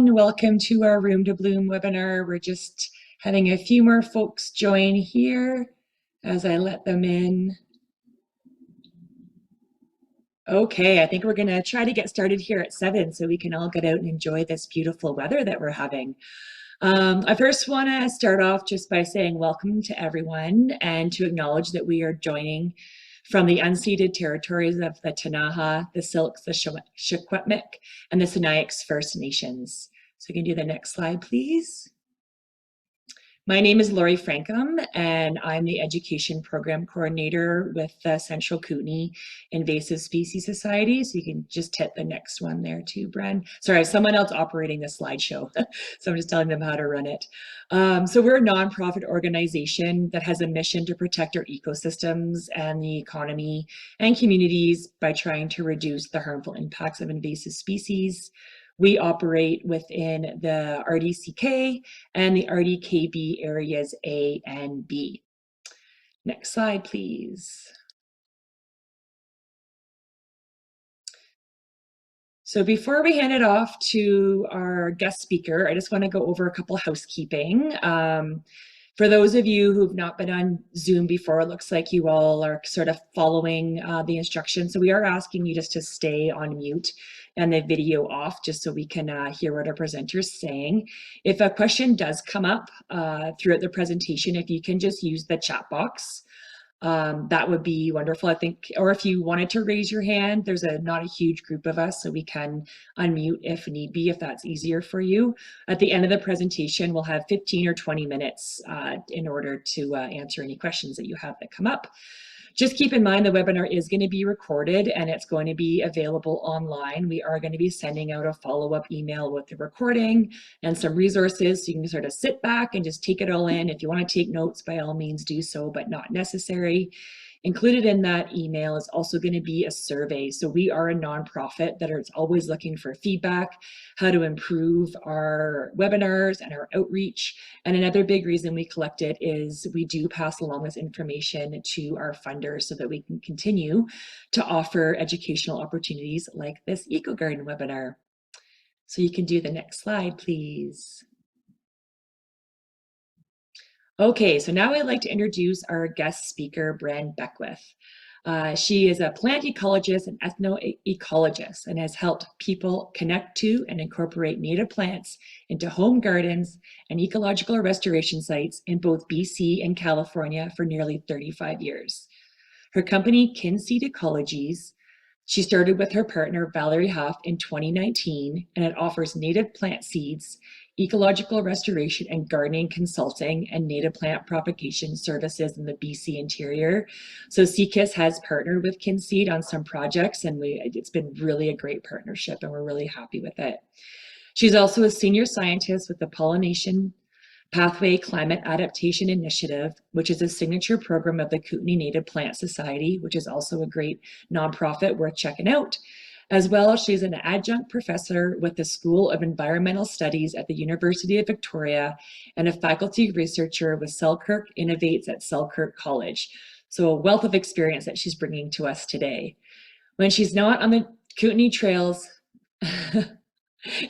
everyone. Welcome to our Room to Bloom webinar. We're just having a few more folks join here as I let them in. Okay, I think we're going to try to get started here at 7 so we can all get out and enjoy this beautiful weather that we're having. I first want to start off just by saying welcome to everyone and to acknowledge that we are joining from the unceded territories of the Ktunaxa, the Syilx, the Secwepemc, and the Sinixt First Nations. So you can do the next slide, please. My name is Lori Frankham, and I'm the Education Program Coordinator with the Central Kootenay Invasive Species Society. So you can just hit the next one there too, Bren. Sorry, I have someone else operating the slideshow, so I'm just telling them how to run it. So we're a nonprofit organization that has a mission to protect our ecosystems and the economy and communities by trying to reduce the harmful impacts of invasive species. We operate within the RDCK and the RDKB areas A and B. Next slide, please. So before we hand it off to our guest speaker, I just want to go over a couple housekeeping. For those of you who've not been on Zoom before, it looks like you all are sort of following the instructions. So we are asking you just to stay on mute and the video off just so we can hear what our presenter is saying. If a question does come up throughout the presentation, if you can just use the chat box, that would be wonderful, I think. Or if you wanted to raise your hand, there's not a huge group of us, so we can unmute if need be, if that's easier for you. At the end of the presentation, we'll have 15 or 20 minutes in order to answer any questions that you have that come up. Just keep in mind the webinar is going to be recorded and it's going to be available online. We are going to be sending out a follow-up email with the recording and some resources so you can sort of sit back and just take it all in. If you want to take notes, by all means do so, but not necessary. Included in that email is also going to be a survey. So we are a nonprofit that is always looking for feedback, how to improve our webinars and our outreach. And another big reason we collect it is we do pass along this information to our funders so that we can continue to offer educational opportunities like this EcoGarden webinar. So you can do the next slide, please. Okay, so now I'd like to introduce our guest speaker, Bren Beckwith. She is a plant ecologist and ethno-ecologist and has helped people connect to and incorporate native plants into home gardens and ecological restoration sites in both BC and California for nearly 35 years. Her company, Kinseed Ecologies, she started with her partner, Valerie Huff, in 2019, and it offers native plant seeds, ecological restoration and gardening consulting, and native plant propagation services in the BC interior. So CKISS has partnered with Kinseed on some projects, and it's been really a great partnership, and we're really happy with it. She's also a senior scientist with the Pollination Pathway Climate Adaptation Initiative, which is a signature program of the Kootenay Native Plant Society, which is also a great nonprofit worth checking out. As well, she's an adjunct professor with the School of Environmental Studies at the University of Victoria and a faculty researcher with Selkirk Innovates at Selkirk College. So a wealth of experience that she's bringing to us today. When she's not on the Kootenay trails,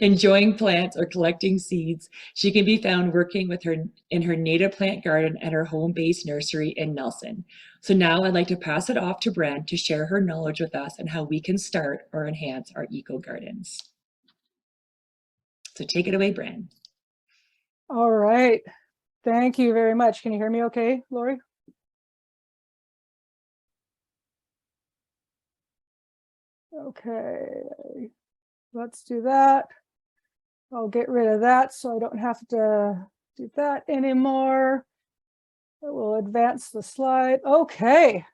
enjoying plants or collecting seeds, she can be found working with her in her native plant garden at her home-based nursery in Nelson. So now I'd like to pass it off to Bren to share her knowledge with us and how we can start or enhance our eco gardens. So take it away, Bren. All right. Thank you very much. Can you hear me okay, Lori? Okay. Let's do that. I'll get rid of that so I don't have to do that anymore. I will advance the slide. Okay.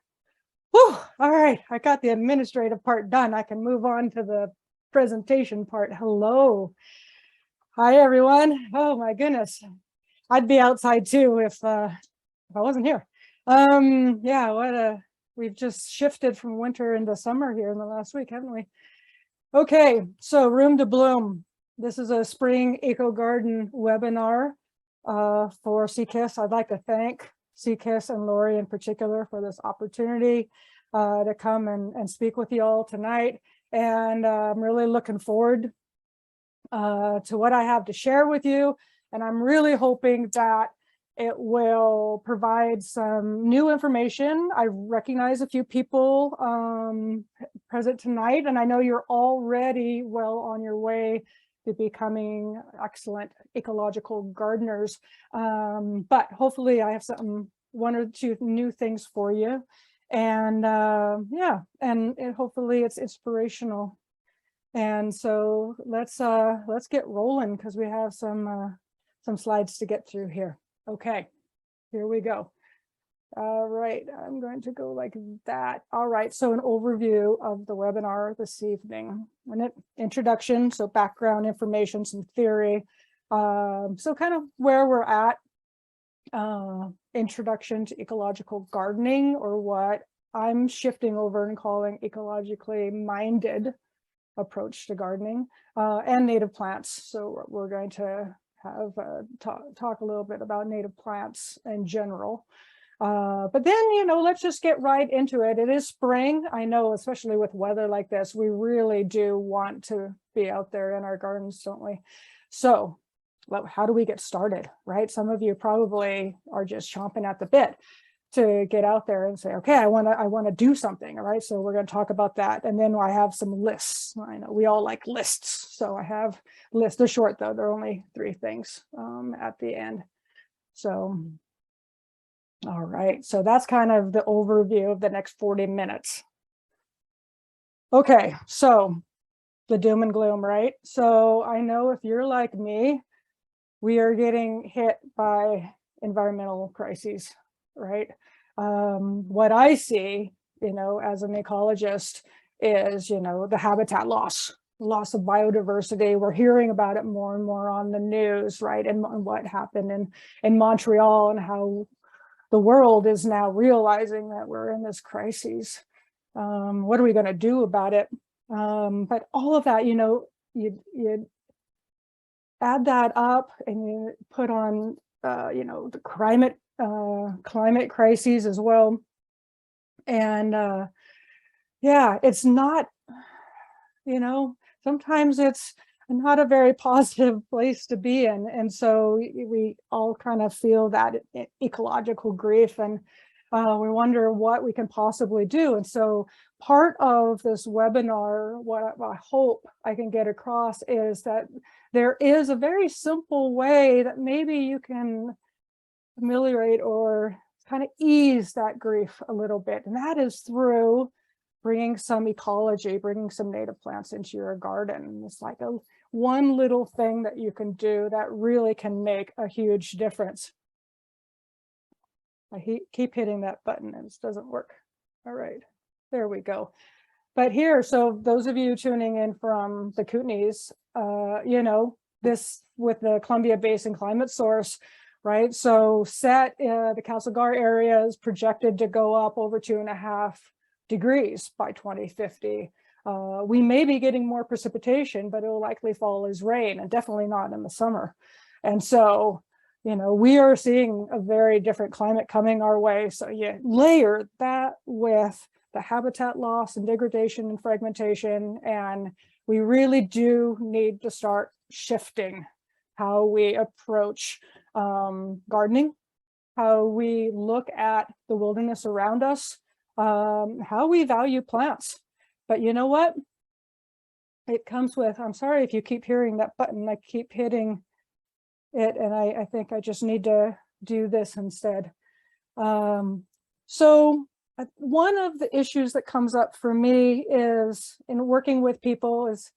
Whew. All right. I got the administrative part done. I can move on to the presentation part. Hello. Hi, everyone. Oh, my goodness. I'd be outside too if I wasn't here. Yeah, we've just shifted from winter into summer here in the last week, haven't we? Okay, so Room to Bloom. This is a spring EcoGarden webinar for CKISS. I'd like to thank CKISS and Lori in particular for this opportunity to come and speak with you all tonight. And I'm really looking forward to what I have to share with you. And I'm really hoping that it will provide some new information. I recognize a few people present tonight, and I know you're already well on your way to becoming excellent ecological gardeners. But hopefully I have one or two new things for you. And yeah, and hopefully it's inspirational. And so let's get rolling, because we have some slides to get through here. Okay, here we go. All right, I'm going to go like that. All right, so an overview of the webinar this evening. An introduction, so background information, some theory. So kind of where we're at. Introduction to ecological gardening, or what I'm shifting over and calling ecologically minded approach to gardening, and native plants. So we're going to have talk a little bit about native plants in general. But then, let's just get right into it. It is spring. I know, especially with weather like this, we really do want to be out there in our gardens, don't we? So how do we get started, right? Some of you probably are just chomping at the bit to get out there and say, okay, I want to do something. All right, so we're going to talk about that. And then I have some lists. I know we all like lists, so I have lists. They're short though, they're only 3 things at the end. So all right, so that's kind of the overview of the next 40 minutes. Okay, so the doom and gloom, right? So I know if you're like me, we are getting hit by environmental crises, right? What I see, as an ecologist is, the habitat loss of biodiversity. We're hearing about it more and more on the news, right? And what happened in Montreal, and how the world is now realizing that we're in this crisis. What are we going to do about it? But all of that, you add that up and you put on, the climate crises as well. And yeah, it's not, sometimes it's not a very positive place to be in. And so we all kind of feel that ecological grief, and we wonder what we can possibly do. And so part of this webinar, what I hope I can get across, is that there is a very simple way that maybe you can ameliorate or kind of ease that grief a little bit. And that is through bringing some ecology, bringing some native plants into your garden. It's like one little thing that you can do that really can make a huge difference. I keep hitting that button and it doesn't work. All right, there we go. But here, so those of you tuning in from the Kootenays, this with the Columbia Basin Climate Source, right? So the Castlegar area is projected to go up over 2.5 degrees by 2050. We may be getting more precipitation, but it will likely fall as rain, and definitely not in the summer. And so, we are seeing a very different climate coming our way. So you layer that with the habitat loss and degradation and fragmentation, and we really do need to start shifting how we approach gardening, how we look at the wilderness around us, how we value plants. But you know what? It comes with, I'm sorry if you keep hearing that button, I keep hitting it, and I think I just need to do this instead. So one of the issues that comes up for me is in working with people is,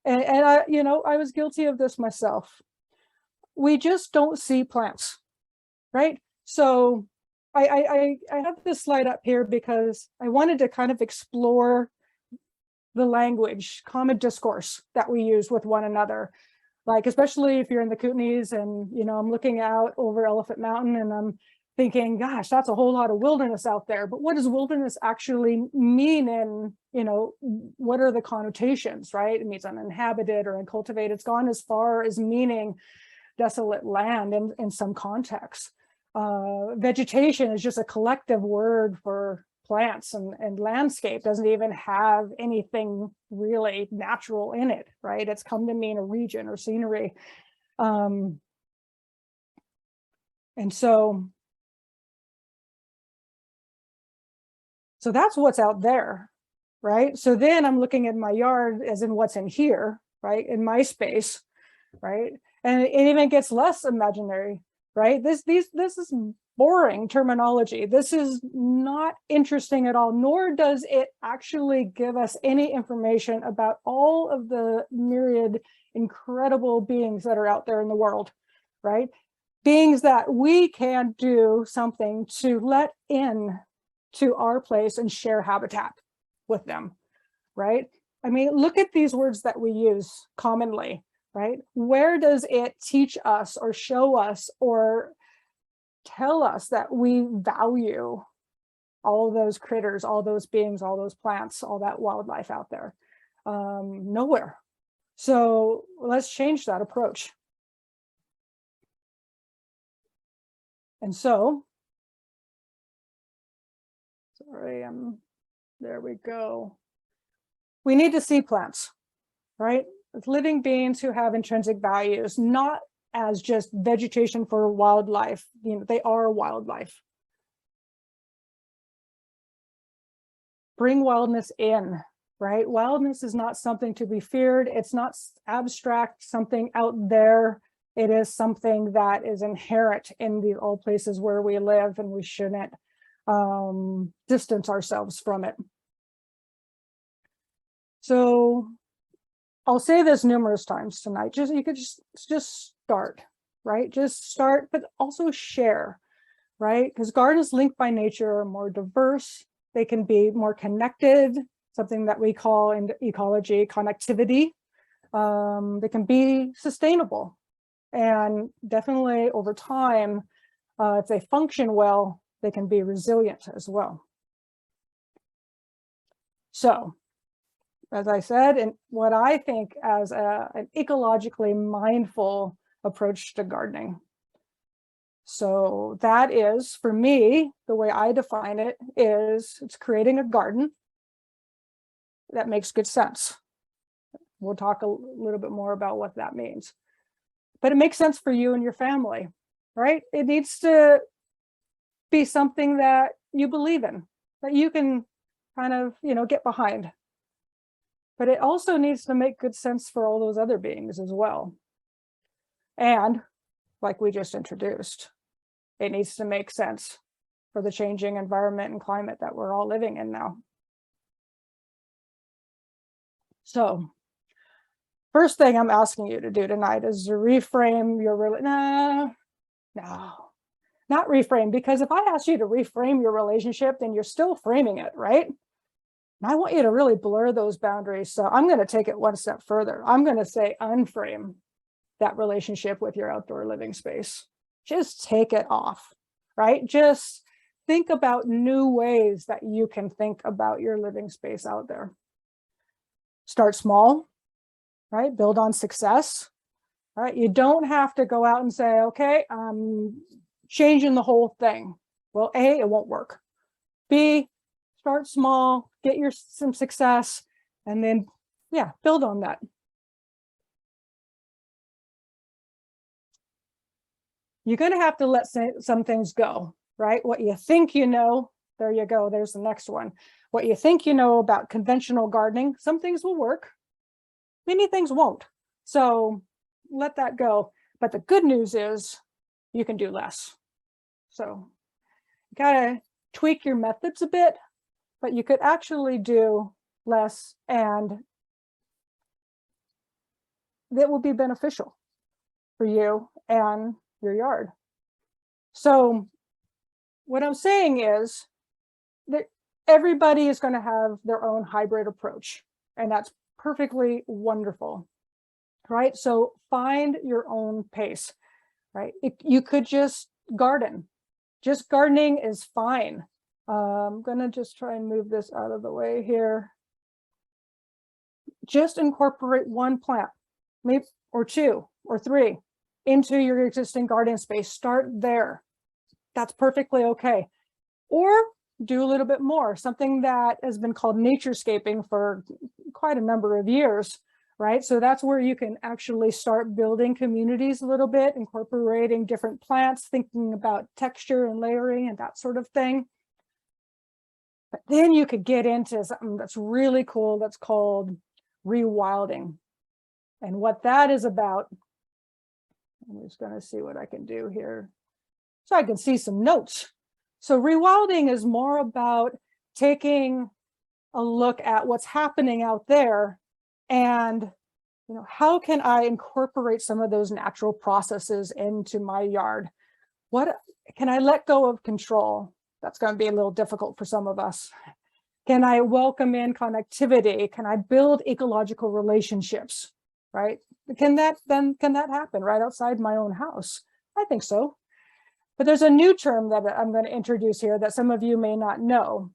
and I was guilty of this myself. We just don't see plants, right? So I have this slide up here because I wanted to kind of explore the language, common discourse that we use with one another. Like, especially if you're in the Kootenays and, I'm looking out over Elephant Mountain and I'm thinking, gosh, that's a whole lot of wilderness out there. But what does wilderness actually mean? And, what are the connotations, right? It means uninhabited or uncultivated. It's gone as far as meaning desolate land in some contexts. Vegetation is just a collective word for plants and landscape doesn't even have anything really natural in it, right? It's come to mean a region or scenery. And so that's what's out there, right? So then I'm looking at my yard as in what's in here, right? In my space, right? And it even gets less imaginary, right? This is boring terminology. This is not interesting at all, nor does it actually give us any information about all of the myriad incredible beings that are out there in the world, right? Beings that we can do something to let in to our place and share habitat with them, right? I mean, look at these words that we use commonly, right? Where does it teach us or show us or tell us that we value all those critters, all those beings, all those plants, all that wildlife out there? Nowhere. So let's change that approach. And so, sorry, there we go. We need to see plants, right? Living beings who have intrinsic values, not as just vegetation for wildlife. You know, they are wildlife. Bring wildness in, right? Wildness is not something to be feared. It's not abstract, something out there. It is something that is inherent in all places where we live, and we shouldn't distance ourselves from it. So I'll say this numerous times tonight. You could just start, right? Just start, but also share, right? Because gardens linked by nature are more diverse. They can be more connected, something that we call in ecology connectivity. They can be sustainable, and definitely over time, if they function well, they can be resilient as well. So, as I said, and what I think as an ecologically mindful approach to gardening. So that is, for me, the way I define it is it's creating a garden that makes good sense. We'll talk a little bit more about what that means. But it makes sense for you and your family, right? It needs to be something that you believe in, that you can kind of, get behind. But it also needs to make good sense for all those other beings as well. And like we just introduced, it needs to make sense for the changing environment and climate that we're all living in now. So first thing I'm asking you to do tonight is to reframe your, no, not reframe, because if I ask you to reframe your relationship, then you're still framing it, right? And I want you to really blur those boundaries. So I'm going to take it one step further. I'm going to say unframe that relationship with your outdoor living space. Just take it off, right? Just think about new ways that you can think about your living space out there. Start small, right? Build on success, right? You don't have to go out and say, okay, I'm changing the whole thing. Well, A, it won't work. B, start small, get some success, and then, build on that. You're going to have to let some things go, right? What you think you know, there you go, there's the next one. What you think you know about conventional gardening, some things will work, many things won't. So let that go. But the good news is you can do less. So you gotta tweak your methods a bit, but you could actually do less, and that will be beneficial for you and your yard. So what I'm saying is that everybody is going to have their own hybrid approach, and that's perfectly wonderful, right? So find your own pace, right? You could just garden. Just gardening is fine. I'm going to just try and move this out of the way here. Just incorporate one plant, maybe, or two or three into your existing garden space. Start there. That's perfectly okay. Or do a little bit more, something that has been called naturescaping for quite a number of years, right? So that's where you can actually start building communities a little bit, incorporating different plants, thinking about texture and layering and that sort of thing. But then you could get into something that's really cool that's called rewilding. And what that is about, I'm just going to see what I can do here so I can see some notes. So rewilding is more about taking a look at what's happening out there and, how can I incorporate some of those natural processes into my yard? What can I let go of control? That's going to be a little difficult for some of us. Can I welcome in connectivity? Can I build ecological relationships, right? Can that happen right outside my own house? I think so. But there's a new term that I'm going to introduce here that some of you may not know,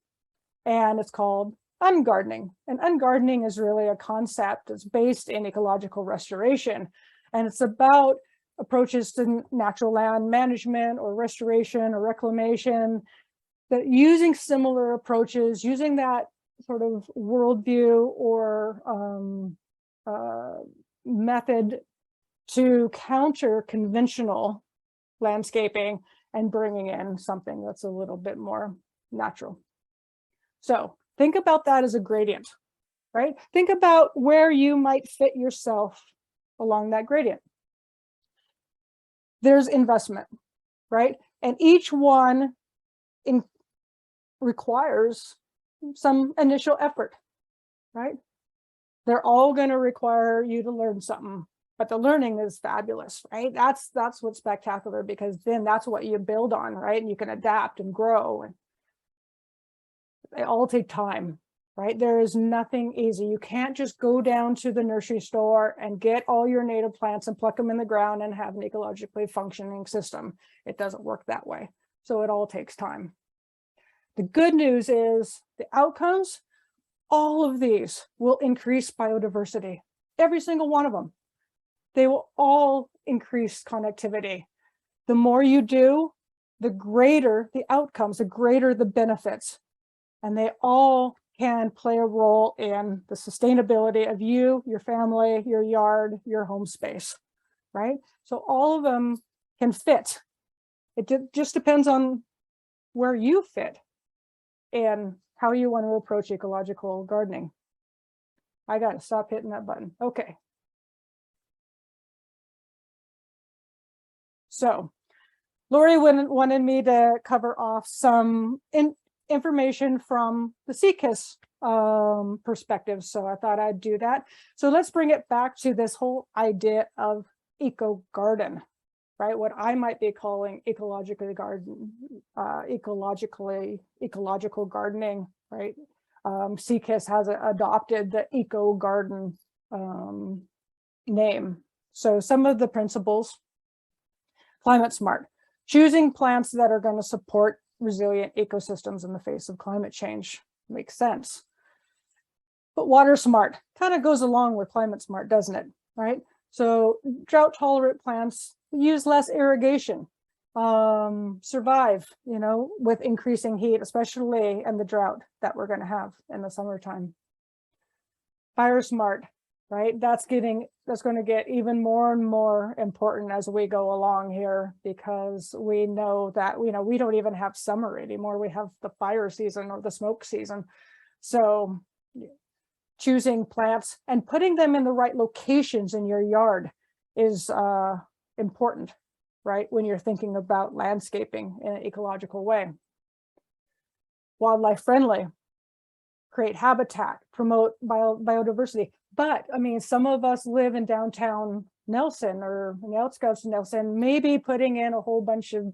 and it's called ungardening. And ungardening is really a concept that's based in ecological restoration, and it's about approaches to natural land management or restoration or reclamation, that using similar approaches, using that sort of worldview or method to counter conventional landscaping and bringing in something that's a little bit more natural. So think about that as a gradient, right? Think about where you might fit yourself along that gradient. There's investment, right? And each one requires some initial effort, right? They're all going to require you to learn something, but the learning is fabulous, right? That's what's spectacular, because then that's what you build on, right? And you can adapt and grow, and they all take time, right? There is nothing easy. You can't just go down to the nursery store and get all your native plants and pluck them in the ground and have an ecologically functioning system. It doesn't work that way. So it all takes time. The good news is the outcomes, all of these will increase biodiversity, every single one of them. They will all increase connectivity. The more you do, the greater the outcomes, the greater the benefits. And they all can play a role in the sustainability of you, your family, your yard, your home space, right? So all of them can fit. It just depends on where you fit and how you want to approach ecological gardening. I got to stop hitting that button. Okay. So Lori wanted me to cover off some information from the CKISS perspective. So I thought I'd do that. So let's bring it back to this whole idea of EcoGarden, right? What I might be calling ecological gardening, right? CKISS has adopted the EcoGarden name. So some of the principles: climate smart, choosing plants that are going to support resilient ecosystems in the face of climate change. Makes sense. But water smart kind of goes along with climate smart, doesn't it? Right? So drought tolerant plants use less irrigation, survive, with increasing heat, especially in the drought that we're going to have in the summertime. Fire smart, right? That's going to get even more and more important as we go along here, because we know that, we don't even have summer anymore. We have the fire season or the smoke season. So choosing plants and putting them in the right locations in your yard is important, right? When you're thinking about landscaping in an ecological way. Wildlife friendly, create habitat, promote biodiversity. But I mean, some of us live in downtown Nelson or in the outskirts of Nelson. Maybe putting in a whole bunch of,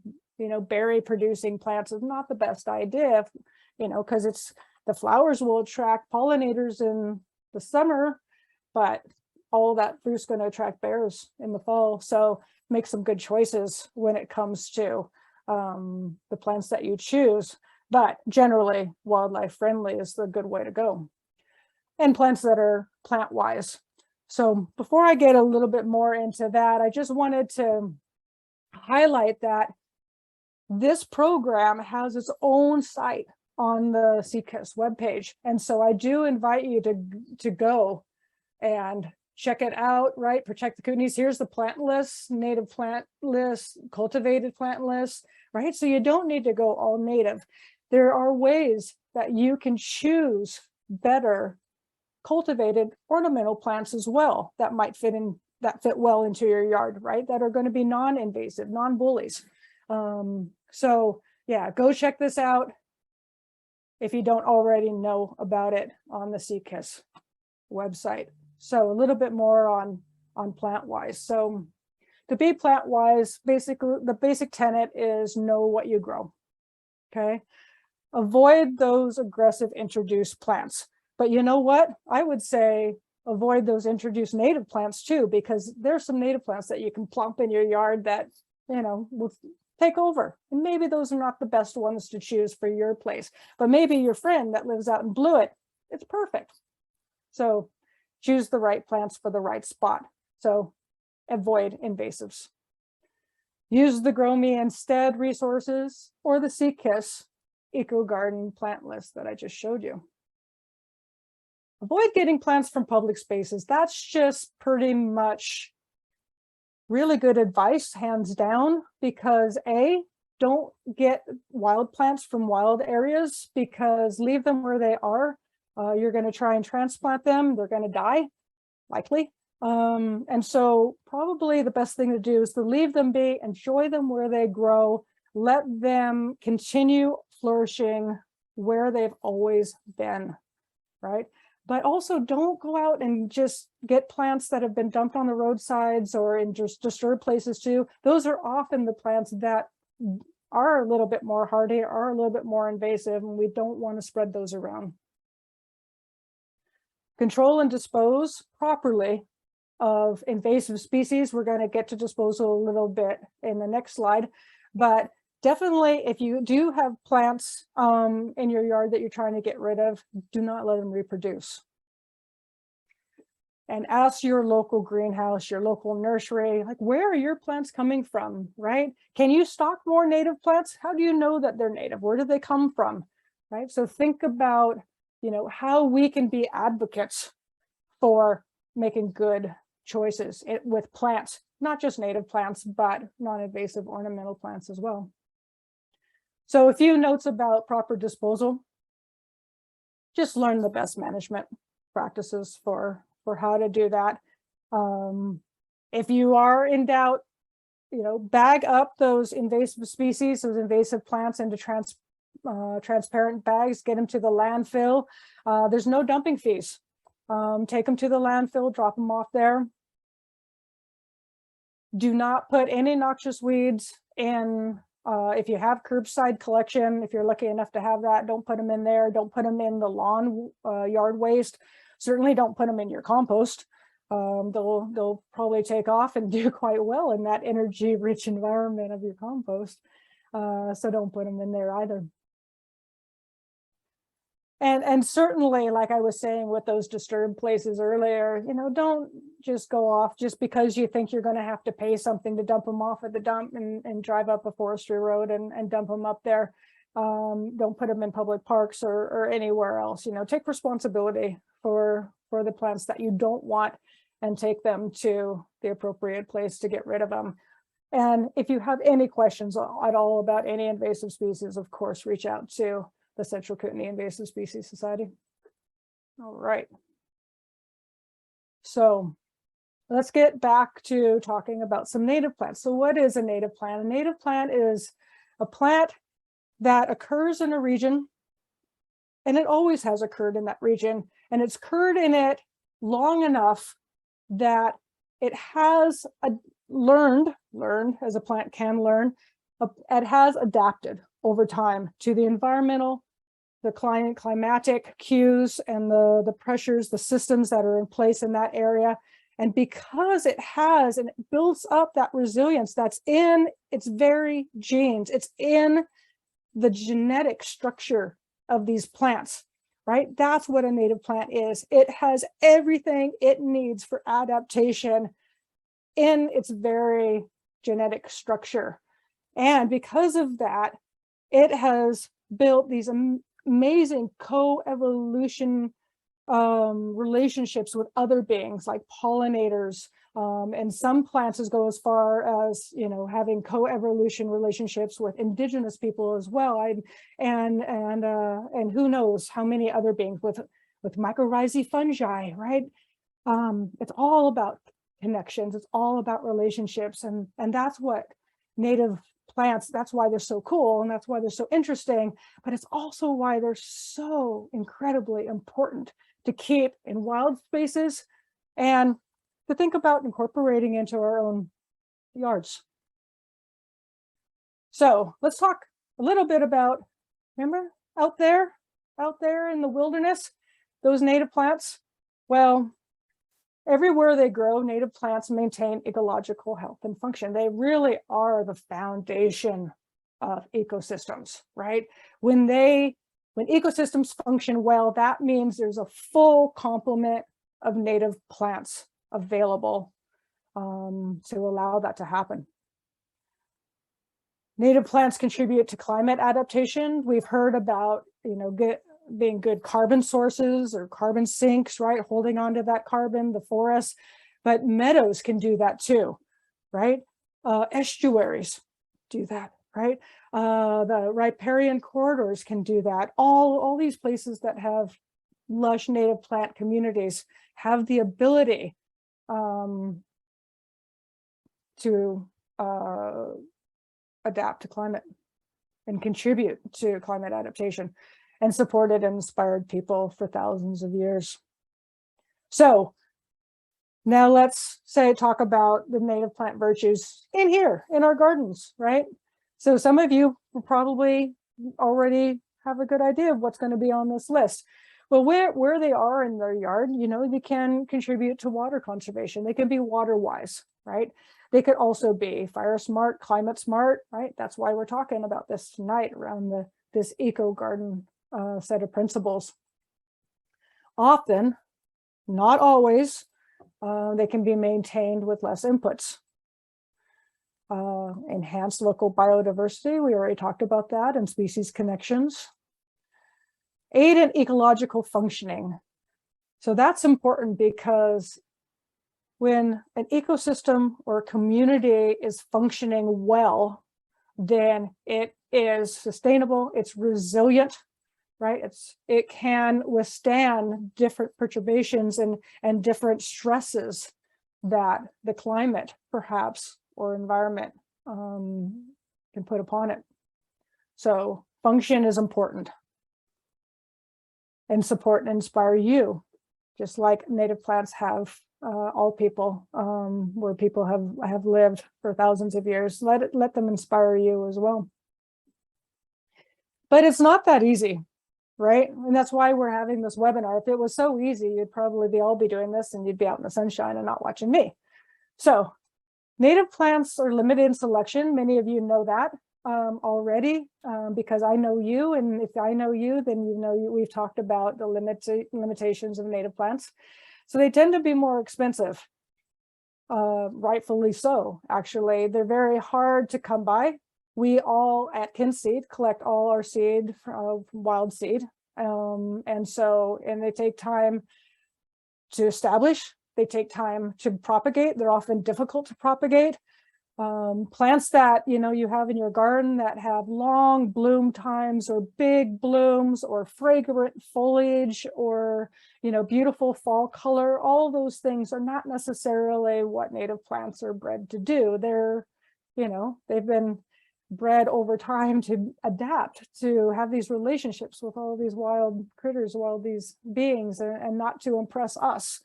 berry producing plants is not the best idea, because the flowers will attract pollinators in the summer, but all that fruit's going to attract bears in the fall. So make some good choices when it comes to the plants that you choose. But generally, wildlife friendly is the good way to go. And plants that are plant wise. So before I get a little bit more into that, I just wanted to highlight that this program has its own site on the CKISS webpage. And so I do invite you to go and check it out, right? Protect the Kootenays. Here's the plant list, native plant list, cultivated plant list, right? So you don't need to go all native. There are ways that you can choose better cultivated ornamental plants as well that might fit well into your yard, right? That are going to be non-invasive, non-bullies. So yeah, go check this out if you don't already know about it on the CKISS website. So a little bit more on plant-wise. So to be plant-wise, basically the basic tenet is know what you grow, okay? Avoid those aggressive introduced plants. But you know what? I would say avoid those introduced native plants too, because there's some native plants that you can plump in your yard that, you know, will take over. And maybe those are not the best ones to choose for your place, but maybe your friend that lives out in Blewett, it's perfect. So choose the right plants for the right spot. So avoid invasives. Use the Grow Me Instead resources or the CKISS EcoGarden plant list that I just showed you. Avoid getting plants from public spaces. That's just pretty much really good advice, hands down, because don't get wild plants from wild areas, because leave them where they are. You're going to try and transplant them. They're going to die, likely. And so probably the best thing to do is to leave them be, enjoy them where they grow, let them continue flourishing where they've always been, right? But also don't go out and just get plants that have been dumped on the roadsides or in just disturbed places too. Those are often the plants that are a little bit more hardy, are a little bit more invasive, and we don't want to spread those around. Control and dispose properly of invasive species. We're going to get to disposal a little bit in the next slide, but definitely if you do have plants in your yard that you're trying to get rid of, do not let them reproduce. And ask your local greenhouse, your local nursery, like, where are your plants coming from, right? Can you stock more native plants? How do you know that they're native? Where do they come from, right? So think about, you know, how we can be advocates for making good choices with plants, not just native plants, but non-invasive ornamental plants as well. So a few notes about proper disposal. Just learn the best management practices for how to do that. If you are in doubt, you know, bag up those invasive species, those invasive plants into transparent bags, get them to the landfill. There's no dumping fees. Take them to the landfill, drop them off there. Do not put any noxious weeds in. If you have curbside collection, if you're lucky enough to have that, don't put them in there. Don't put them in the lawn yard waste. Certainly don't put them in your compost. They'll probably take off and do quite well in that energy-rich environment of your compost. So don't put them in there either. And certainly, like I was saying with those disturbed places earlier, you know, don't just go off just because you think you're going to have to pay something to dump them off at the dump and drive up a forestry road and dump them up there. Don't put them in public parks or anywhere else. You know, take responsibility for the plants that you don't want and take them to the appropriate place to get rid of them. And if you have any questions at all about any invasive species, of course, reach out to the Central Kootenay Invasive Species Society. All right. So let's get back to talking about some native plants. So what is a native plant? A native plant is a plant that occurs in a region, and it always has occurred in that region, and it's occurred in it long enough that it has learned as a plant can learn, it has adapted over time to the environmental, the climatic cues and the pressures, the systems that are in place in that area. And because it has, and it builds up that resilience that's in its very genes, it's in the genetic structure of these plants, right? That's what a native plant is. It has everything it needs for adaptation in its very genetic structure. And because of that, it has built these amazing co-evolution relationships with other beings like pollinators, and some plants go as far as, you know, having co-evolution relationships with indigenous people as well. And who knows how many other beings with mycorrhizae fungi, right? It's all about connections. It's all about relationships, and that's what native plants, that's why they're so cool, and that's why they're so interesting, but it's also why they're so incredibly important to keep in wild spaces and to think about incorporating into our own yards. So let's talk a little bit about, remember out there in the wilderness, those native plants? Well, everywhere they grow, native plants maintain ecological health and function. They really are the foundation of ecosystems, right? When ecosystems function well, that means there's a full complement of native plants available to allow that to happen. Native plants contribute to climate adaptation. We've heard about, you know, being good carbon sources or carbon sinks, right? Holding on to that carbon, the forests, but meadows can do that too, right? Estuaries do that, right? The riparian corridors can do that. All these places that have lush native plant communities have the ability to adapt to climate and contribute to climate adaptation, and supported and inspired people for thousands of years. So now let's talk about the native plant virtues in here, in our gardens, right? So some of you will probably already have a good idea of what's going to be on this list. Well, where they are in their yard, you know, they can contribute to water conservation. They can be water wise, right? They could also be fire smart, climate smart, right? That's why we're talking about this tonight around this EcoGarden set of principles. Often, not always, they can be maintained with less inputs. Enhanced local biodiversity, we already talked about that, and species connections. Aid in ecological functioning. So that's important because when an ecosystem or a community is functioning well, then it is sustainable, it's resilient, right? It can withstand different perturbations and different stresses that the climate, perhaps, or environment can put upon it. So function is important. And support and inspire you, just like native plants have all people, where people have lived for thousands of years. Let them inspire you as well. But it's not that easy, right? And that's why we're having this webinar. If it was so easy, you'd probably all be doing this and you'd be out in the sunshine and not watching me. So native plants are limited in selection. Many of you know that already, because I know you, and if I know you, then you know we've talked about the limitations of native plants. So they tend to be more expensive, rightfully so. Actually, they're very hard to come by. We all at Kinseed collect all our seed from wild seed, and they take time to establish. They take time to propagate. They're often difficult to propagate. Plants that, you know, you have in your garden that have long bloom times or big blooms or fragrant foliage or, you know, beautiful fall color, all those things are not necessarily what native plants are bred to do. They're, you know, they've been bred over time to adapt, to have these relationships with all these wild critters, wild these beings, and not to impress us.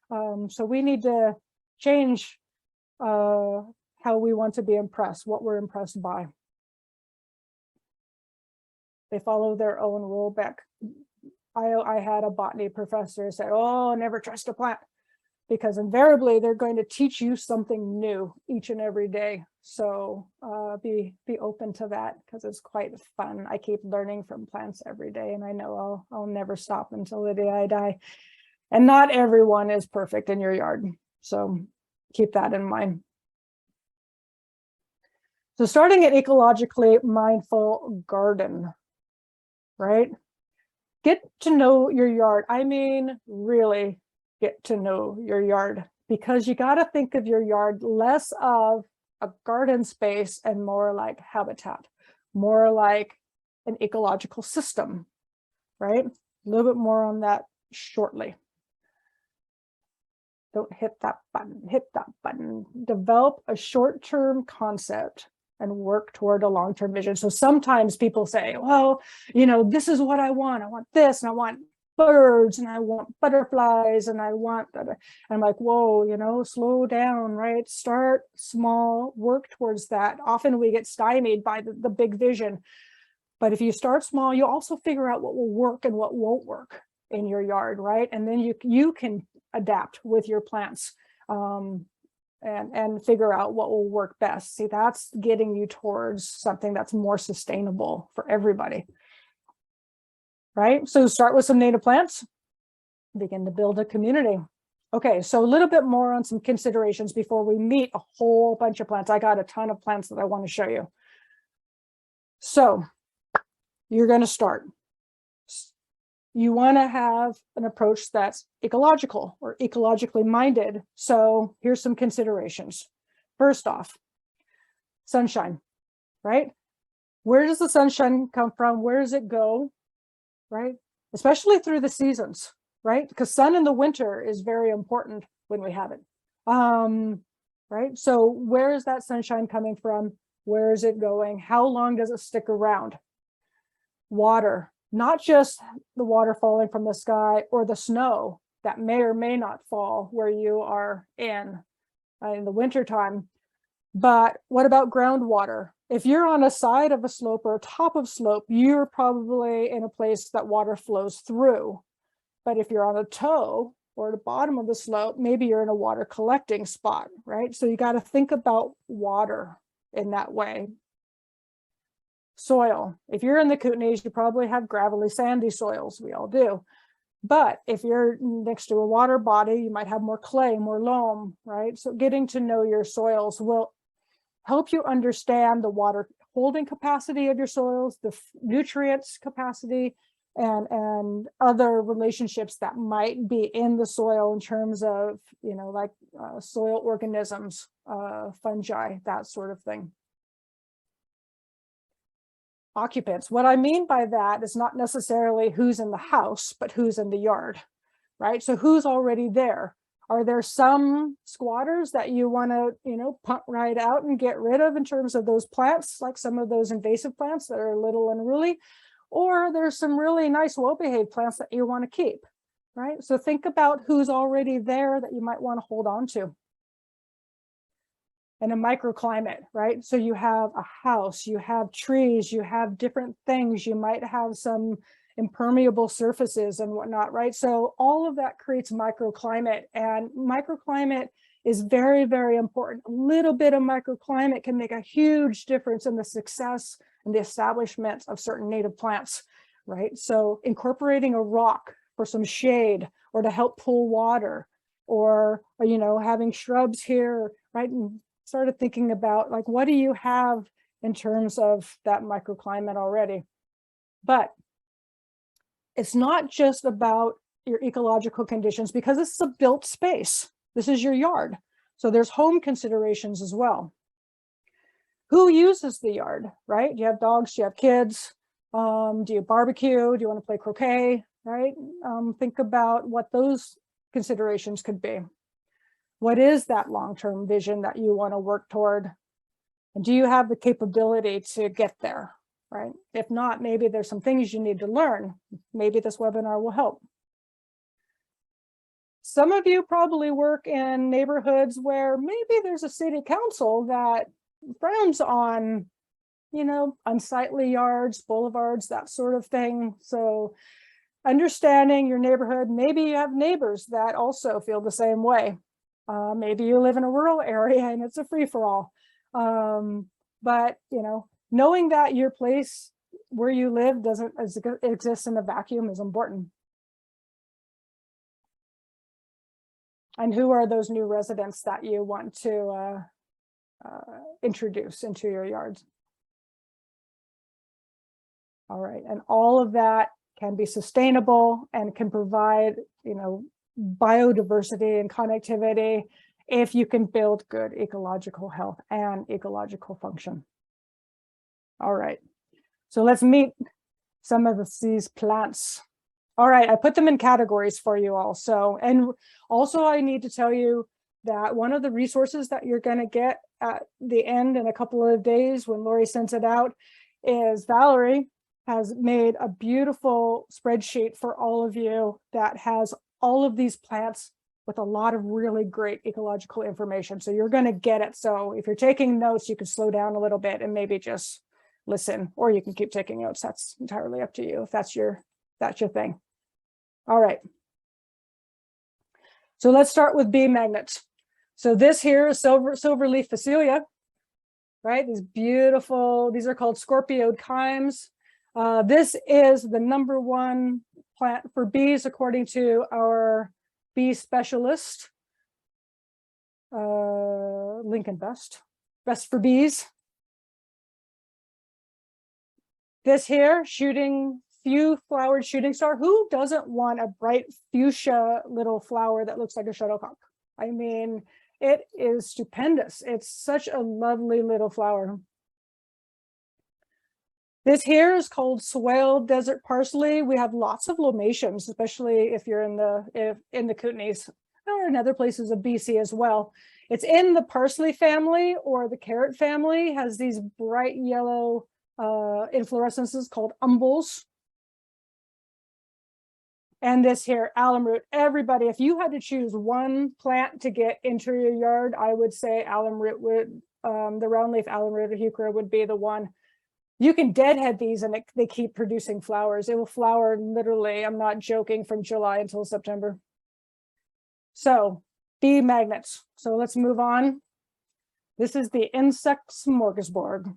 So we need to change how we want to be impressed, what we're impressed by. They follow their own rule book. I had a botany professor say, oh, never trust a plant, because invariably they're going to teach you something new each and every day. So be open to that, because it's quite fun. I keep learning from plants every day, and I know I'll never stop until the day I die. And not everyone is perfect in your yard, so keep that in mind. So starting an ecologically mindful garden, right? Get to know your yard. I mean, really get to know your yard, because you got to think of your yard less of a garden space and more like habitat, more like an ecological system, right? A little bit more on that shortly. Don't hit that button, hit that button. Develop a short-term concept and work toward a long-term vision. So sometimes people say, well, you know, this is what I want. I want this, and I want birds, and I want butterflies, and I want that. And I'm like, whoa, you know, slow down, right? Start small, work towards that. Often we get stymied by the big vision. But if you start small, you also figure out what will work and what won't work in your yard, right? And then you can adapt with your plants and figure out what will work best. See, that's getting you towards something that's more sustainable for everybody, right? So start with some native plants, begin to build a community. Okay, so a little bit more on some considerations before we meet a whole bunch of plants. I got a ton of plants that I want to show you. So you're going to start. You want to have an approach that's ecological or ecologically minded. So here's some considerations. First off, sunshine, right? Where does the sunshine come from? Where does it go, right? Especially through the seasons, right? Because sun in the winter is very important when we have it, right? So where is that sunshine coming from? Where is it going? How long does it stick around? Water. Not just the water falling from the sky or the snow that may or may not fall where you are in the wintertime, but what about groundwater? If you're on a side of a slope or a top of slope, you're probably in a place that water flows through. But if you're on a toe or the bottom of the slope, maybe you're in a water collecting spot, right? So you got to think about water in that way. Soil. If you're in the Kootenays, you probably have gravelly, sandy soils. We all do. But if you're next to a water body, you might have more clay, more loam, right? So getting to know your soils will help you understand the water holding capacity of your soils, the nutrients capacity, and other relationships that might be in the soil in terms of, you know, like soil organisms, fungi, that sort of thing. Occupants. What I mean by that is not necessarily who's in the house, but who's in the yard, right? So who's already there? Are there some squatters that you want to, you know, punt right out and get rid of in terms of those plants, like some of those invasive plants that are little unruly? Or there's some really nice, well-behaved plants that you want to keep, right? So think about who's already there that you might want to hold on to. And a microclimate, right? So you have a house, you have trees, you have different things, you might have some impermeable surfaces and whatnot, right? So all of that creates microclimate, and microclimate is very, very important. A little bit of microclimate can make a huge difference in the success and the establishment of certain native plants, right? So incorporating a rock for some shade or to help pull water, or you know, having shrubs here, right? And started thinking about, like, what do you have in terms of that microclimate already? But it's not just about your ecological conditions, because this is a built space. This is your yard. So there's home considerations as well. Who uses the yard, right? Do you have dogs? Do you have kids? Do you barbecue? Do you want to play croquet, right? Think about what those considerations could be. What is that long-term vision that you want to work toward? And do you have the capability to get there, right? If not, maybe there's some things you need to learn. Maybe this webinar will help. Some of you probably work in neighborhoods where maybe there's a city council that frowns on, you know, unsightly yards, boulevards, that sort of thing. So understanding your neighborhood, maybe you have neighbors that also feel the same way. Maybe you live in a rural area and it's a free-for-all. But, you know, knowing that your place where you live doesn't exist in a vacuum is important. And who are those new residents that you want to introduce into your yards? All right, and all of that can be sustainable, and can provide, biodiversity and connectivity if you can build good ecological health and ecological function. All right, so let's meet some of these plants. All right, I put them in categories for you all. So, and also I need to tell you that one of the resources that you're going to get at the end in a couple of days when Lori sends it out is Valerie has made a beautiful spreadsheet for all of you that has all of these plants with a lot of really great ecological information. So you're going to get it. So if you're taking notes, you can slow down a little bit and maybe just listen, or you can keep taking notes. That's entirely up to you if that's your thing. All right. So let's start with bee magnets. So this here is silverleaf phacelia, right? These beautiful, these are called scorpioid chimes. This is the #1 plant for bees, according to our bee specialist, Lincoln Best for bees. This here, few flowered shooting star. Who doesn't want a bright fuchsia little flower that looks like a shuttlecock? I mean, it is stupendous. It's such a lovely little flower. This here is called swale desert parsley. We have lots of lomations, especially if you're in the Kootenays or in other places of BC as well. It's in the parsley family or the carrot family, has these bright yellow inflorescences called umbels. And this here, alum root. Everybody, if you had to choose one plant to get into your yard, I would say alum root would, the roundleaf alum root or heuchera would be the one. You can deadhead these and they keep producing flowers. It will flower literally, I'm not joking, from July until September. So, bee magnets. So let's move on. This is the insect smorgasbord.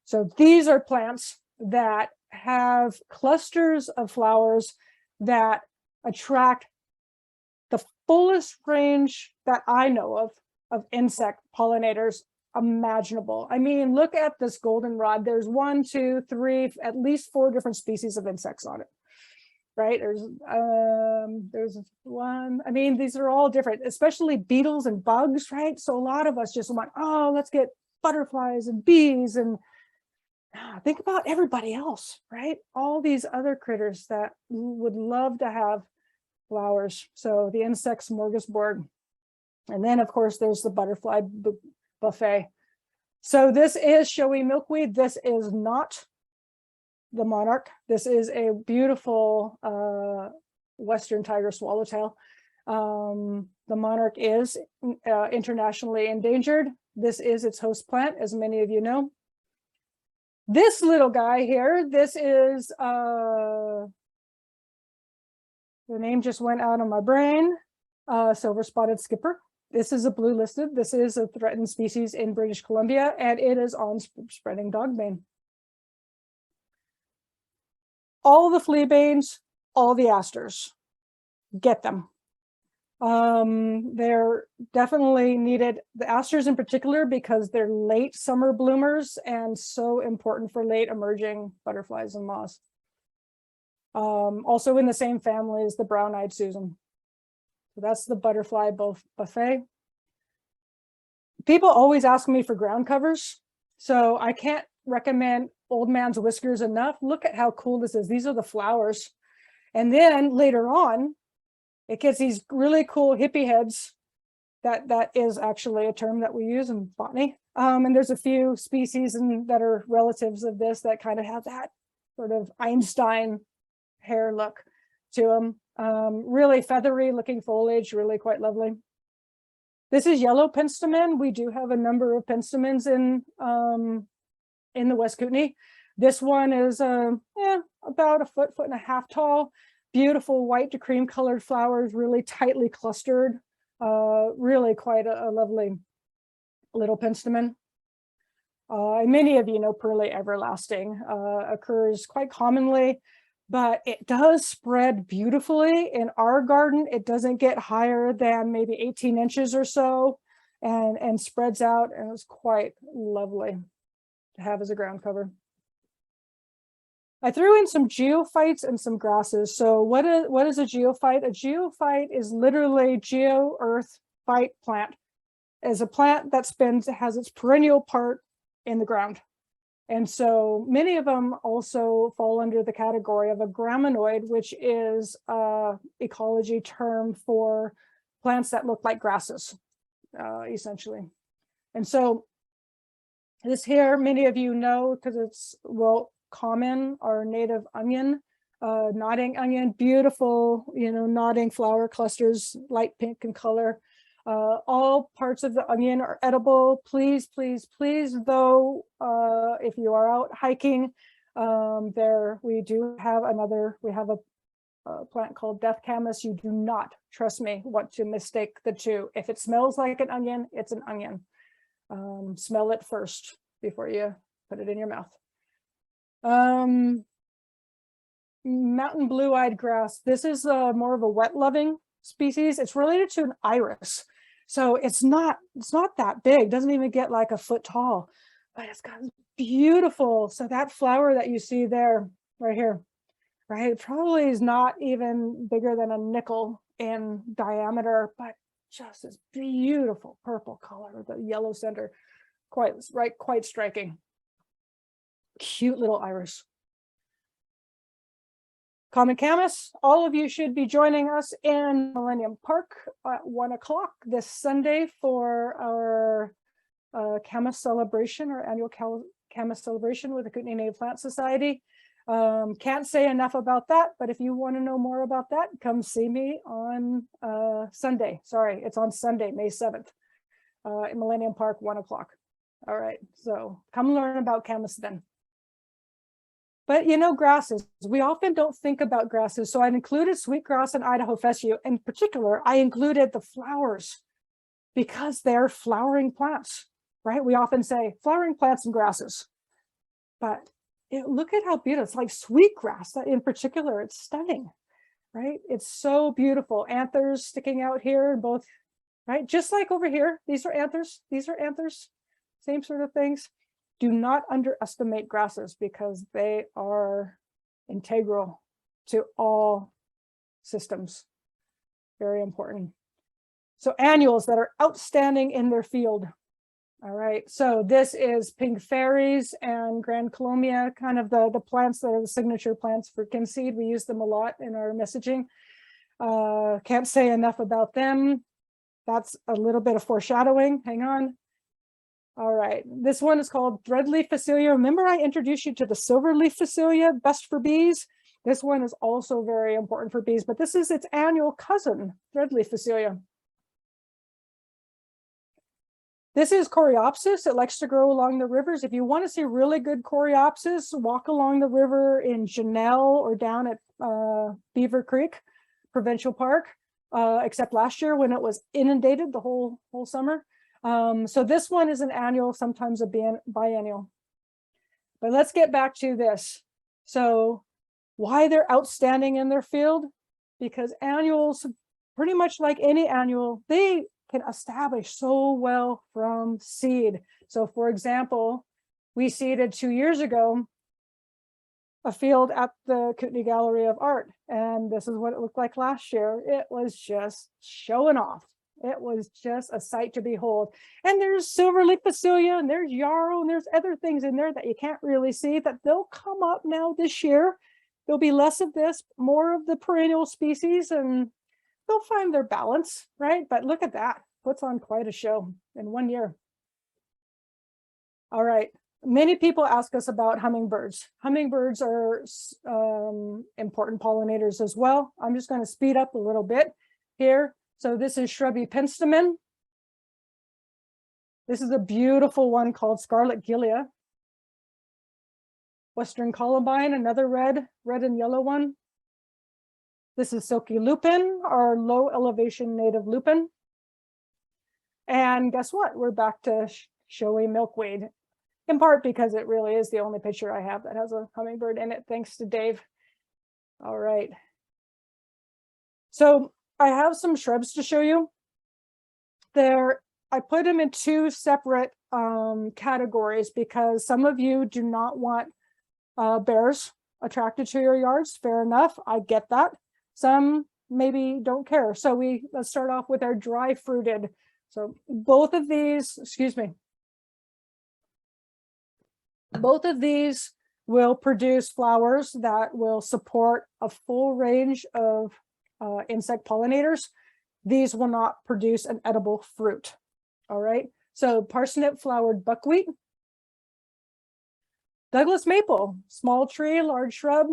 So these are plants that have clusters of flowers that attract the fullest range that I know of insect pollinators imaginable. I mean, look at this goldenrod. There's 1, 2, 3, at least 4 different species of insects on it, right? There's one. I mean, these are all different, especially beetles and bugs, right? So a lot of us just want, oh, let's get butterflies and bees, and think about everybody else, right? All these other critters that would love to have flowers. So the insect smorgasbord. And then, of course, there's the butterfly buffet. So this is showy milkweed. This is not the monarch. This is a beautiful western tiger swallowtail. The monarch is internationally endangered. This is its host plant, as many of you know. This little guy here, this is, the name just went out of my brain, silver spotted skipper. This is a blue listed. This is a threatened species in British Columbia, and it is on spreading dogbane. All the fleabanes, all the asters, get them. They're definitely needed, the asters in particular, because they're late summer bloomers and so important for late emerging butterflies and moths. Also in the same family as the brown-eyed Susan. So that's the butterfly buffet. People always ask me for ground covers, so I can't recommend Old Man's Whiskers enough. Look at how cool this is. These are the flowers. And then later on, it gets these really cool hippie heads. That is actually a term that we use in botany. And there's a few species that are relatives of this that kind of have that sort of Einstein hair look to them. Really feathery looking foliage, really quite lovely. This is yellow penstemon. We do have a number of penstemons in the West Kootenay. This one is about a foot and a half tall. Beautiful white to cream colored flowers, really tightly clustered. Really quite a lovely little penstemon. And many of you know Pearly Everlasting occurs quite commonly, but it does spread beautifully. In our garden, it doesn't get higher than maybe 18 inches or so, and spreads out, and it's quite lovely to have as a ground cover. I threw in some geophytes and some grasses. So what is a geophyte? A geophyte is literally geo-earth phyte plant. Is a plant that has its perennial part in the ground. And so many of them also fall under the category of a graminoid, which is a ecology term for plants that look like grasses, essentially. And so this here, many of you know, because it's, well, common, our native onion, nodding onion, beautiful, nodding flower clusters, light pink in color. All parts of the onion are edible. Please, please, please, though, if you are out hiking, we have a plant called death camas. You do not, trust me, want to mistake the two. If it smells like an onion, it's an onion. Smell it first before you put it in your mouth. Mountain blue-eyed grass. This is more of a wet-loving species. It's related to an iris. So it's not that big, doesn't even get like a foot tall, but it's got beautiful. So that flower that you see there, right here, right, probably is not even bigger than a nickel in diameter, but just this beautiful purple color, the yellow center, quite striking. Cute little iris. Common camas, all of you should be joining us in Millennium Park at 1 o'clock this Sunday for our camas celebration, our annual camas celebration with the Kootenay Native Plant Society. Can't say enough about that, but if you want to know more about that, come see me on Sunday. Sorry, it's on Sunday, May 7th in Millennium Park, 1 o'clock. All right, so come learn about camas then. But grasses, we often don't think about grasses. So I've included sweetgrass and Idaho fescue. In particular, I included the flowers because they're flowering plants, right? We often say flowering plants and grasses, but look at how beautiful. It's like sweetgrass in particular. It's stunning, right? It's so beautiful. Anthers sticking out here, both, right? Just like over here, these are anthers. These are anthers, same sort of things. Do not underestimate grasses because they are integral to all systems. Very important. So annuals that are outstanding in their field. All right, so this is pink fairies and grand colomia, kind of the plants that are the signature plants for Kinseed. We use them a lot in our messaging. Can't say enough about them. That's a little bit of foreshadowing. Hang on. All right, this one is called threadleaf phacelia. Remember I introduced you to the silverleaf phacelia, best for bees? This one is also very important for bees, but this is its annual cousin, threadleaf phacelia. This is coreopsis. It likes to grow along the rivers. If you want to see really good coreopsis, walk along the river in Janelle or down at Beaver Creek Provincial Park, except last year when it was inundated the whole summer. So this one is an annual, sometimes a biennial. But let's get back to this. So why they're outstanding in their field? Because annuals, pretty much like any annual, they can establish so well from seed. So for example, we seeded 2 years ago a field at the Kootenay Gallery of Art, and this is what it looked like last year. It was just showing off. It was just a sight to behold. And there's silverleaf phacelia, and there's yarrow, and there's other things in there that you can't really see that they'll come up now this year. There'll be less of this, more of the perennial species, and they'll find their balance, right? But look at that, puts on quite a show in 1 year. All right, many people ask us about hummingbirds. Hummingbirds are important pollinators as well. I'm just going to speed up a little bit here. So this is shrubby penstemon. This is a beautiful one called scarlet gilia. Western columbine, another red and yellow one. This is silky lupin, our low elevation native lupin. And guess what? We're back to showy milkweed, in part because it really is the only picture I have that has a hummingbird in it, thanks to Dave. All right. So I have some shrubs to show you. I put them in two separate categories because some of you do not want bears attracted to your yards, fair enough. I get that. Some maybe don't care. So let's start off with our dry fruited. So both of these, excuse me, both of these will produce flowers that will support a full range of insect pollinators. These will not produce an edible fruit. All right. So parsnip flowered buckwheat, Douglas maple, small tree, large shrub,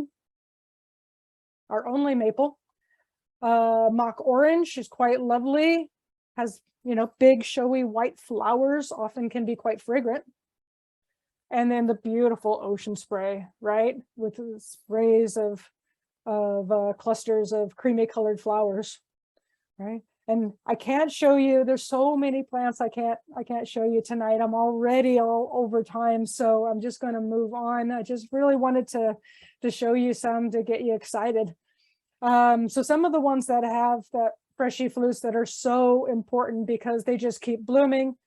our only maple. Mock orange is quite lovely, has, you know, big showy white flowers, often can be quite fragrant. And then the beautiful ocean spray, right, with sprays of clusters of creamy colored flowers, right? And I can't show you, there's so many plants I can't show you tonight. I'm already all over time, so I'm just going to move on. I just really wanted to show you some to get you excited. So some of the ones that have that freshy flutes that are so important because they just keep blooming,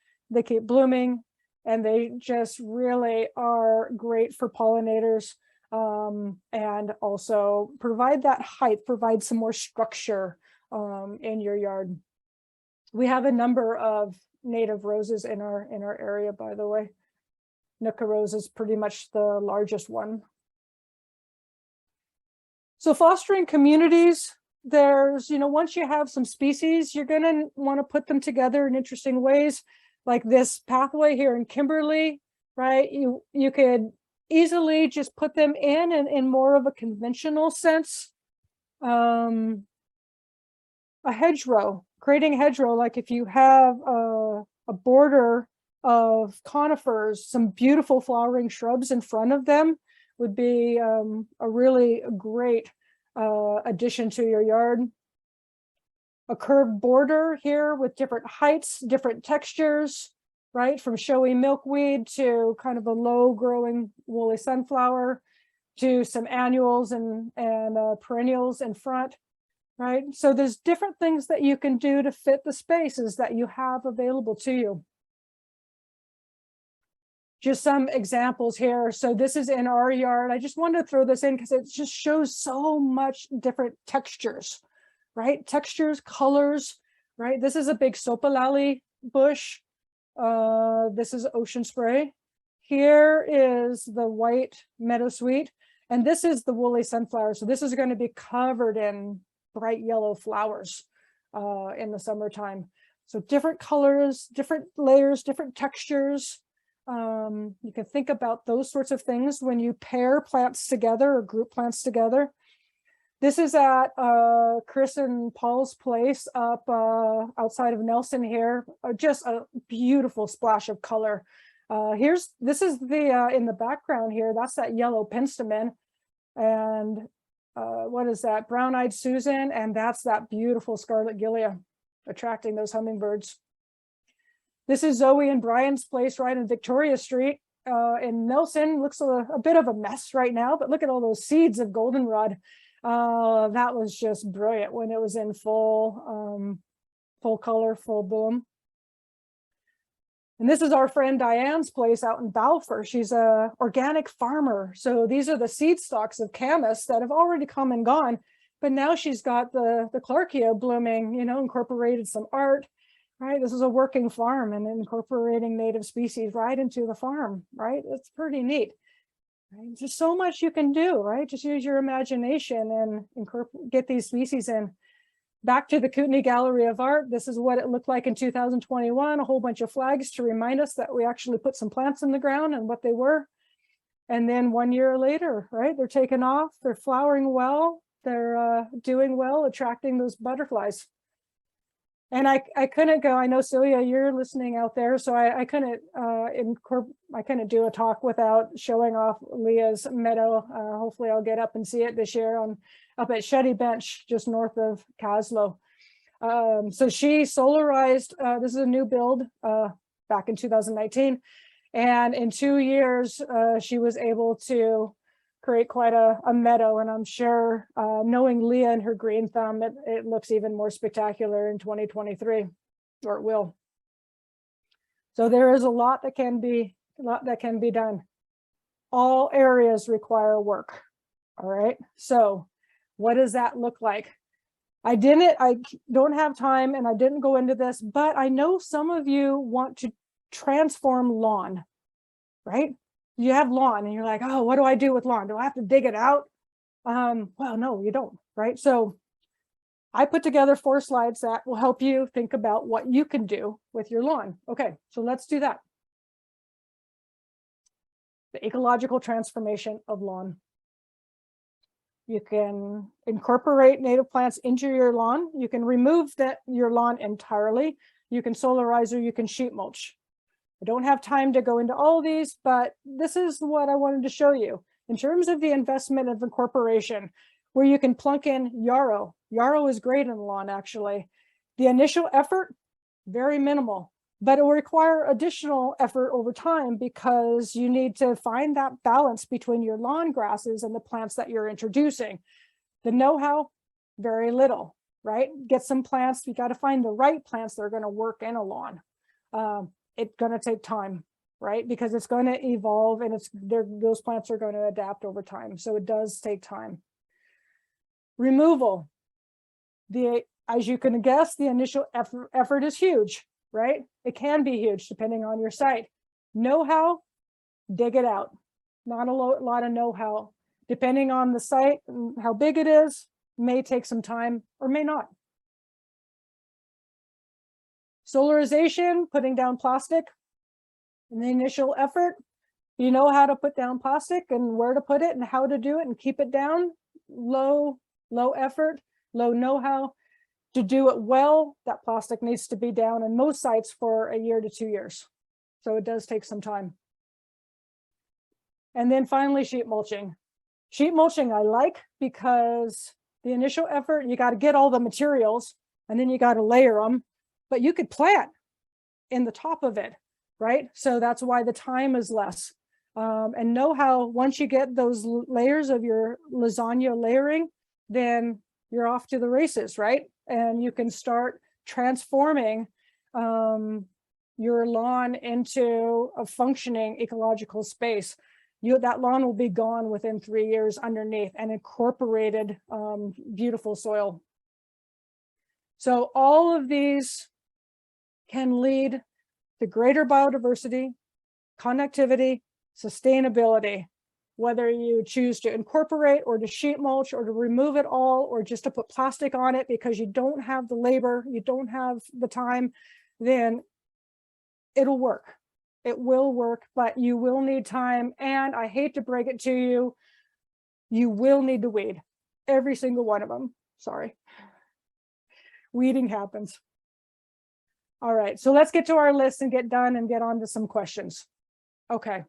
and they just really are great for pollinators, and also provide that height, provide some more structure in your yard. We have a number of native roses in our area, by the way. Nooka rose is pretty much the largest one. So fostering communities, there's, you know, once you have some species, you're going to want to put them together in interesting ways, like this pathway here in Kimberley, right? You could easily just put them in more of a conventional sense. A hedgerow, creating a hedgerow, like if you have a border of conifers, some beautiful flowering shrubs in front of them would be a really great addition to your yard. A curved border here with different heights, different textures, right? From showy milkweed to kind of a low growing woolly sunflower to some annuals and perennials in front, right? So there's different things that you can do to fit the spaces that you have available to you. Just some examples here. So this is in our yard. I just wanted to throw this in because it just shows so much different textures, right? Textures, colors, right? This is a big sopalally bush. This is ocean spray. Here is the white meadowsweet, and this is the woolly sunflower. So this is going to be covered in bright yellow flowers in the summertime. So different colors, different layers, different textures. You can think about those sorts of things when you pair plants together or group plants together. This is at Chris and Paul's place up outside of Nelson here. Just a beautiful splash of color. This is the in the background here. That's that yellow penstemon, and what is that? Brown-eyed Susan, and that's that beautiful scarlet gilia, attracting those hummingbirds. This is Zoe and Brian's place right in Victoria Street in Nelson. Looks a bit of a mess right now, but look at all those seeds of goldenrod. That was just brilliant when it was in full color, full bloom. And this is our friend Diane's place out in Balfour. She's a organic farmer. So these are the seed stalks of camas that have already come and gone, but now she's got the Clarkia blooming, you know, incorporated some art, right? This is a working farm and incorporating native species right into the farm, right? It's pretty neat. Right? There's so much you can do, right? Just use your imagination and get these species in. Back to the Kootenay Gallery of Art. This is what it looked like in 2021, a whole bunch of flags to remind us that we actually put some plants in the ground and what they were. And then 1 year later, right, they're taking off, they're flowering well, they're doing well, attracting those butterflies. And I couldn't go, I know Celia, you're listening out there, so I couldn't do a talk without showing off Leah's meadow. Hopefully I'll get up and see it this year up at Shetty Bench, just north of Caslow. So she solarized, this is a new build back in 2019. And in 2 years, she was able to create quite a meadow. And I'm sure knowing Leah and her green thumb, it looks even more spectacular in 2023, or it will. So there is a lot that can be done. All areas require work. All right, so what does that look like? I don't have time and I didn't go into this, but I know some of you want to transform lawn, right? You have lawn and you're like, oh, what do I do with lawn? Do I have to dig it out? Well, no, you don't, right? So I put together 4 slides that will help you think about what you can do with your lawn. Okay, so let's do that. The ecological transformation of lawn. You can incorporate native plants into your lawn. You can remove your lawn entirely. You can solarize or you can sheet mulch. I don't have time to go into all these, but this is what I wanted to show you. In terms of the investment of incorporation, where you can plunk in yarrow. Yarrow is great in the lawn, actually. The initial effort, very minimal, but it will require additional effort over time because you need to find that balance between your lawn grasses and the plants that you're introducing. The know-how, very little, right? Get some plants, you got to find the right plants that are going to work in a lawn. It's going to take time, right? Because it's going to evolve and those plants are going to adapt over time. So it does take time. Removal. As you can guess, the initial effort is huge, right? It can be huge depending on your site. Know-how, dig it out. Not a lot of know-how. Depending on the site and how big it is, may take some time or may not. Solarization, putting down plastic. In the initial effort, you know how to put down plastic and where to put it and how to do it and keep it down. Low effort, low know-how. To do it well, that plastic needs to be down in most sites for a year to 2 years. So it does take some time. And then finally, sheet mulching. Sheet mulching I like because the initial effort, you got to get all the materials and then you got to layer them, but you could plant in the top of it, right? So that's why the time is less. And know how, once you get those layers of your lasagna layering, then you're off to the races, right? And you can start transforming your lawn into a functioning ecological space. That lawn will be gone within 3 years underneath and incorporated beautiful soil. So all of these can lead to greater biodiversity, connectivity, sustainability, whether you choose to incorporate or to sheet mulch or to remove it all or just to put plastic on it because you don't have the labor, you don't have the time, then it'll work. It will work, but you will need time. And I hate to break it to you, you will need to weed. Every single one of them. Sorry. Weeding happens. All right, so let's get to our list and get done and get on to some questions. Okay.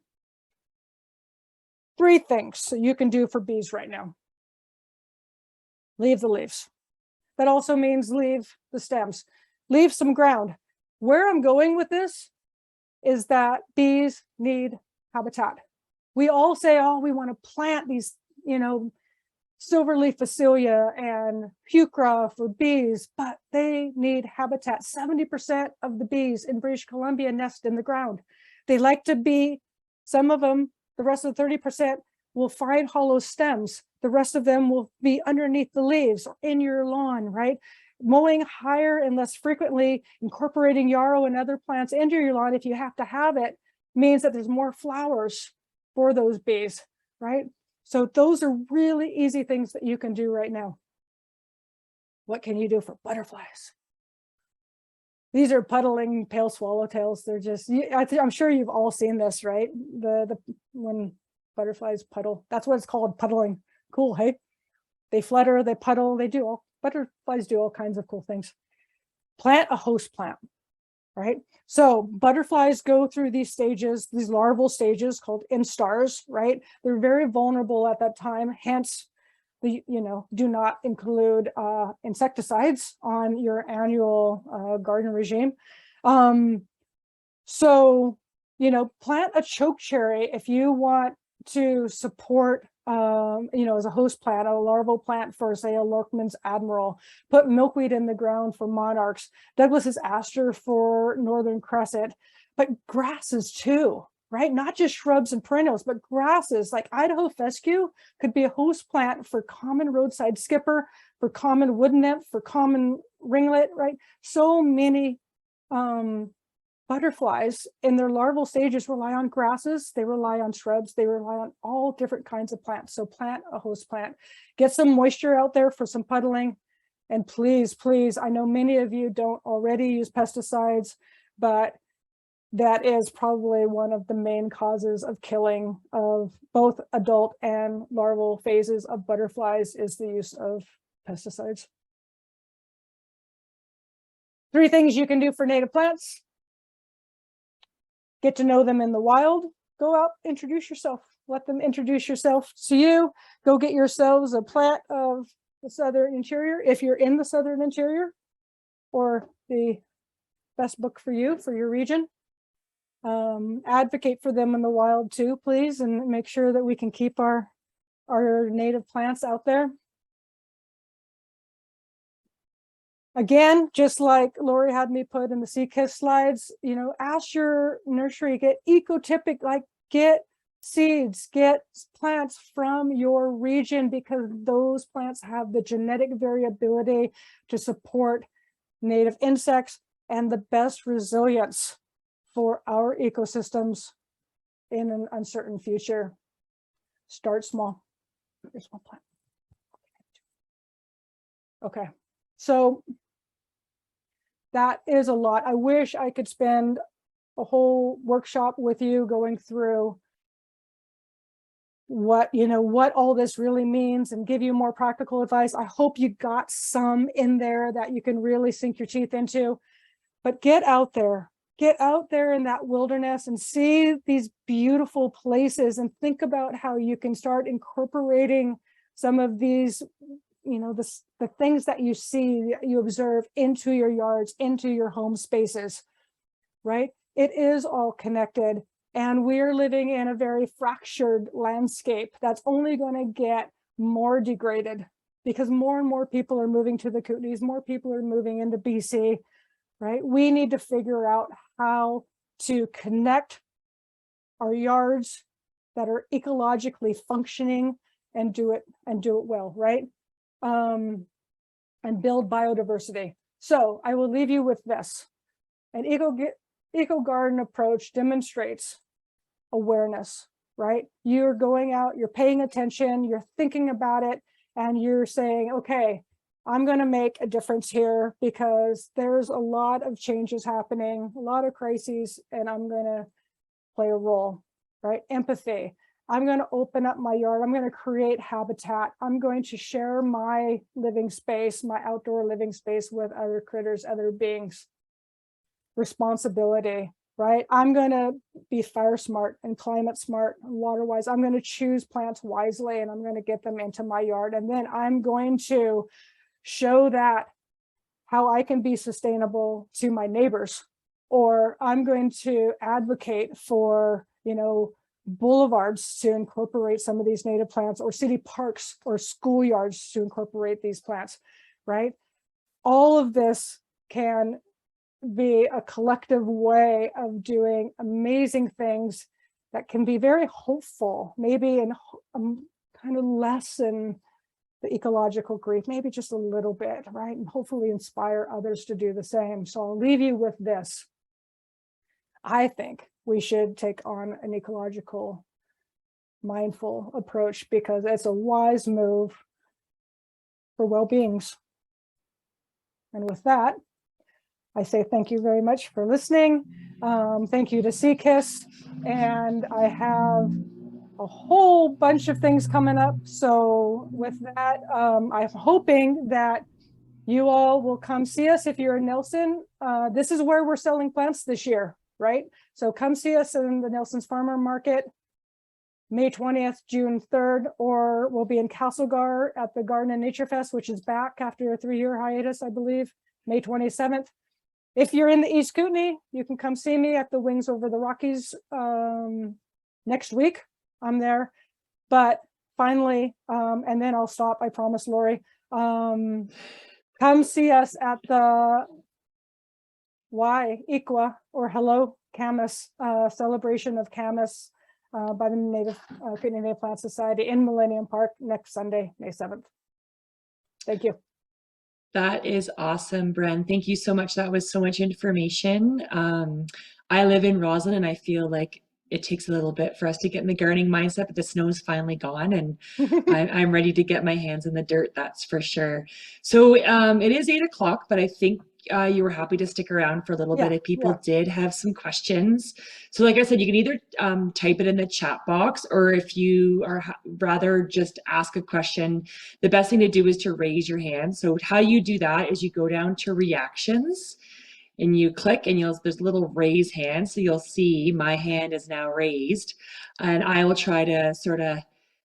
3 things you can do for bees right now. Leave the leaves. That also means leave the stems. Leave some ground. Where I'm going with this is that bees need habitat. We all say, oh, we want to plant these, silverleaf phacelia and heuchera for bees, but they need habitat. 70% of the bees in British Columbia nest in the ground. They like to be, some of them, the rest of the 30% will find hollow stems. The rest of them will be underneath the leaves or in your lawn, right? Mowing higher and less frequently, incorporating yarrow and other plants into your lawn if you have to have it, means that there's more flowers for those bees, right? So those are really easy things that you can do right now. What can you do for butterflies? These are puddling pale swallowtails. They're just, I'm sure you've all seen this, right? When butterflies puddle, that's what it's called, puddling. Cool, hey? They flutter, they puddle, butterflies do all kinds of cool things. Plant a host plant, right? So butterflies go through these stages, these larval stages called instars, right? They're very vulnerable at that time, hence do not include insecticides on your annual garden regime. So, plant a chokecherry if you want to support, as a host plant, a larval plant for, say, a Lorkman's admiral. Put milkweed in the ground for monarchs, Douglas's aster for northern crescent, but grasses too, right? Not just shrubs and perennials, but grasses like Idaho fescue could be a host plant for common roadside skipper, for common wood nymph, for common ringlet, right? So many butterflies in their larval stages rely on grasses, they rely on shrubs, they rely on all different kinds of plants. So plant a host plant, get some moisture out there for some puddling. And please, please, I know many of you don't already use pesticides, but that is probably one of the main causes of killing of both adult and larval phases of butterflies is the use of pesticides. 3 things you can do for native plants. Get to know them in the wild. Go out, introduce yourself. Let them introduce yourself to you. Go get yourselves a plant of the Southern Interior if you're in the Southern Interior, or the best book for you, for your region. Advocate for them in the wild too, please, and make sure that we can keep our native plants out there. Again, just like Lori had me put in the CKISS slides, you know, ask your nursery, get ecotypic, like get seeds, get plants from your region, because those plants have the genetic variability to support native insects and the best resilience for our ecosystems in an uncertain future. Start small. Here's one plant. Okay, so that is a lot. I wish I could spend a whole workshop with you going through what, you know, what all this really means and give you more practical advice. I hope you got some in there that you can really sink your teeth into, but get out there in that wilderness and see these beautiful places and think about how you can start incorporating some of these, you know, the things that you see, you observe into your yards, into your home spaces, right? It is all connected, and we're living in a very fractured landscape that's only going to get more degraded because more and more people are moving to the Kootenays, more people are moving into BC, right? We need to figure out how to connect our yards that are ecologically functioning and do it well, right? And build biodiversity. So I will leave you with this. An EcoGarden approach demonstrates awareness, right? You're going out, you're paying attention, you're thinking about it, and you're saying, okay, I'm going to make a difference here because there's a lot of changes happening, a lot of crises, and I'm going to play a role, right? Empathy. I'm going to open up my yard. I'm going to create habitat. I'm going to share my living space, my outdoor living space with other critters, other beings. Responsibility, right? I'm going to be fire smart and climate smart and water wise. I'm going to choose plants wisely and I'm going to get them into my yard. And then I'm going to show that how I can be sustainable to my neighbors, or I'm going to advocate for, you know, boulevards to incorporate some of these native plants, or city parks or schoolyards to incorporate these plants, right? All of this can be a collective way of doing amazing things that can be very hopeful, maybe and kind of lessen the ecological grief, maybe just a little bit, right? And hopefully inspire others to do the same. So I'll leave you with this. I think we should take on an ecological, mindful approach because it's a wise move for well-beings. And with that, I say thank you very much for listening. Thank you to CKISS. And I have a whole bunch of things coming up. So with that, I'm hoping that you all will come see us if you're in Nelson. This is where we're selling plants this year, right? So come see us in the Nelson's Farmer Market, May 20th, June 3rd, or we'll be in Castlegar at the Garden and Nature Fest, which is back after a 3-year hiatus, I believe, May 27th. If you're in the East Kootenay, you can come see me at the Wings Over the Rockies next week. I'm there. But finally, and then I'll stop, I promise, Lori. Come see us at the why Iqua, or hello Camas, celebration of Camas by the Native Kootenay Native Plant Society in Millennium Park next Sunday, May 7th. Thank you. That is awesome, Bren. Thank you so much. That was so much information. I live in Roslyn, and I feel like it takes a little bit for us to get in the gardening mindset, but the snow is finally gone, and I'm ready to get my hands in the dirt, that's for sure. So it is 8 o'clock, but I think you were happy to stick around for a little bit if people did have some questions. So like I said, you can either type it in the chat box, or if you are rather just ask a question, the best thing to do is to raise your hand. So how you do that is you go down to reactions and you click, and there's a little raise hand. So you'll see my hand is now raised, and I will try to sort of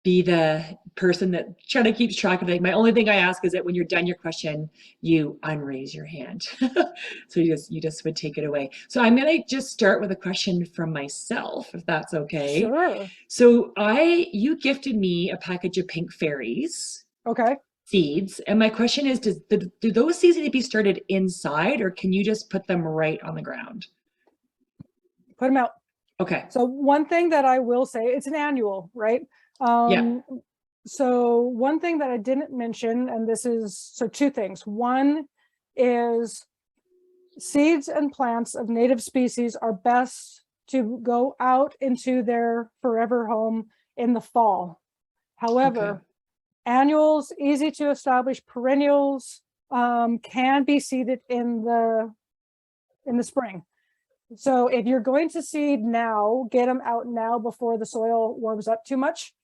be the person that try to keeps track of it. My only thing I ask is that when you're done your question, you unraise your hand. So you just would take it away. So I'm gonna just start with a question from myself, if that's okay. Sure. So you gifted me a package of pink fairies. Okay. Seeds. And my question is, do those seeds need to be started inside, or can you just put them right on the ground? Put them out. Okay. So one thing that I will say, it's an annual, right? Yeah. So one thing that I didn't mention, and this is, so two things. One is seeds and plants of native species are best to go out into their forever home in the fall. However, annuals, easy to establish perennials, can be seeded in the spring. So if you're going to seed now, get them out now before the soil warms up too much.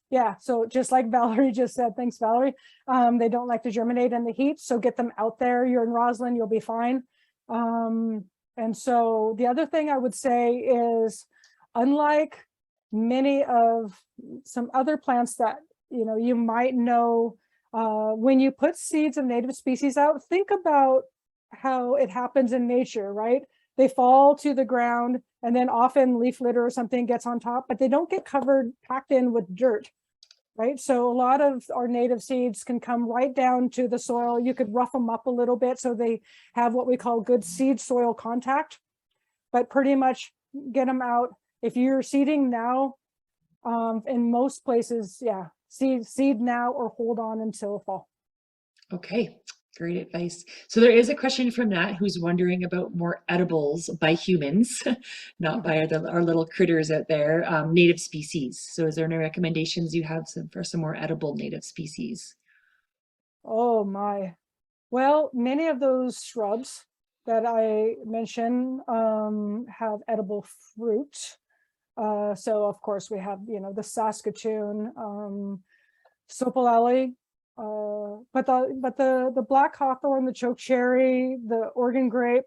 Yeah, so just like Valerie just said, thanks Valerie, they don't like to germinate in the heat, so get them out there. You're in Roslyn, you'll be fine. And so the other thing I would say is, unlike many of some other plants that you might know, when you put seeds of native species out, think about how it happens in nature, right? They fall to the ground, and then often leaf litter or something gets on top, but they don't get packed in with dirt, right? So a lot of our native seeds can come right down to the soil. You could rough them up a little bit so they have what we call good seed soil contact, but pretty much get them out. If you're seeding now, in most places, yeah, seed now or hold on until fall. Okay, great advice. So there is a question from Nat who's wondering about more edibles by humans, not by our little critters out there, native species. So is there any recommendations you have for some more edible native species? Oh my. Well, many of those shrubs that I mentioned have edible fruit. So of course we have, the Saskatoon, Sopalelli, but the black hawthorn, the chokecherry, the Oregon grape,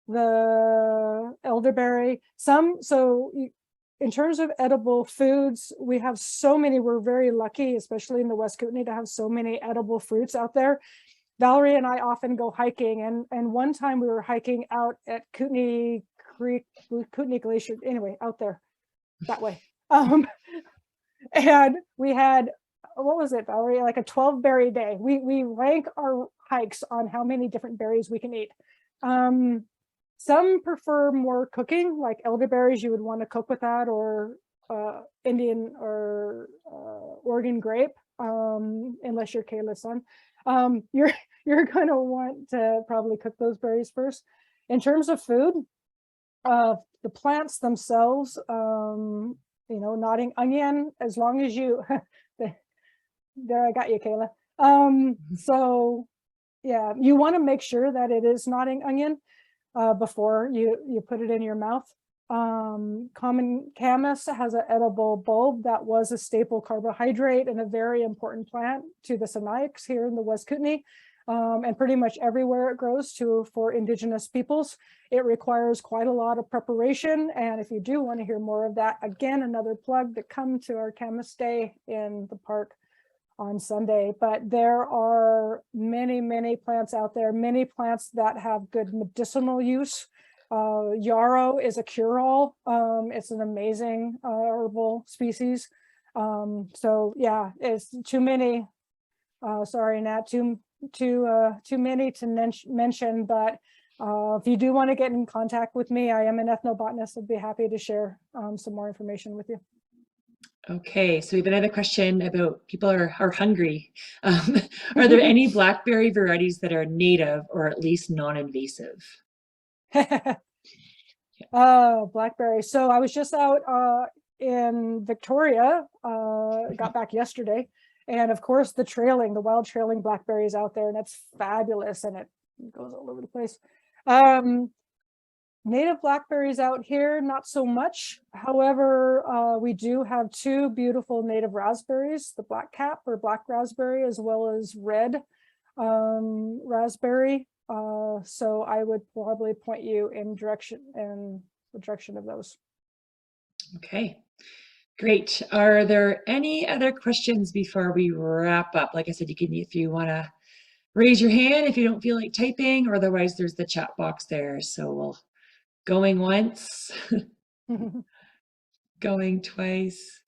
the elderberry, in terms of edible foods, we have so many. We're very lucky, especially in the West Kootenay, to have so many edible fruits out there. Valerie and I often go hiking, and one time we were hiking out at Kootenay Creek, Kootenay Glacier, anyway, out there that way. And we had, what was it, Valerie? Like a 12 berry day. We rank our hikes on how many different berries we can eat. Some prefer more cooking, like elderberries, you would want to cook with that, or Indian or Oregon grape, unless you're Kayla's son. You're going to want to probably cook those berries first. In terms of food, the plants themselves, nodding onion, as long as you, there, I got you, Kayla. So yeah, you want to make sure that it is nodding onion before you put it in your mouth. Common camas has an edible bulb that was a staple carbohydrate and a very important plant to the Sinaiaks here in the West Kootenay. And pretty much everywhere it grows for indigenous peoples. It requires quite a lot of preparation. And if you do want to hear more of that, again, another plug to come to our Camas Day in the park on Sunday. But there are many, many plants out there, many plants that have good medicinal use. Yarrow is a cure-all. It's an amazing herbal species. So yeah, it's too many. Sorry, Nat, too many to mention, but If you do want to get in contact with me, I am an ethnobotanist. I'd be happy to share some more information with you. Okay, so we have another question about people are hungry. Are there any blackberry varieties that are native or at least non-invasive? Blackberry. So I was just out in Victoria, got back yesterday. And of course, the wild trailing blackberry is out there, and it's fabulous, and it goes all over the place. Native blackberries out here, not so much. However, we do have two beautiful native raspberries, the black cap or black raspberry, as well as red raspberry. So I would probably point you in the direction of those. Okay, great. Are there any other questions before we wrap up? Like I said, you can, if you want to raise your hand if you don't feel like typing, or otherwise there's the chat box there. So we'll going once, going twice.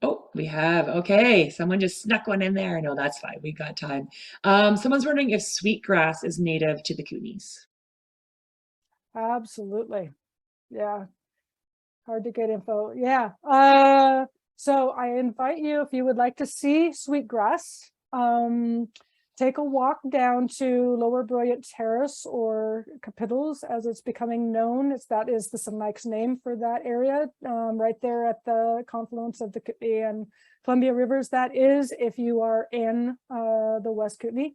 Oh, we have, okay. Someone just snuck one in there. No, that's fine. We got time. Someone's wondering if sweetgrass is native to the Kootenays. Absolutely. Yeah. Hard to get info. Yeah. So I invite you, if you would like to see sweetgrass, take a walk down to Lower Brilliant Terrace, or Capitals as it's becoming known. That is the Sunlikes name for that area, right there at the confluence of the Kootenay and Columbia Rivers. That is, if you are in the West Kootenay.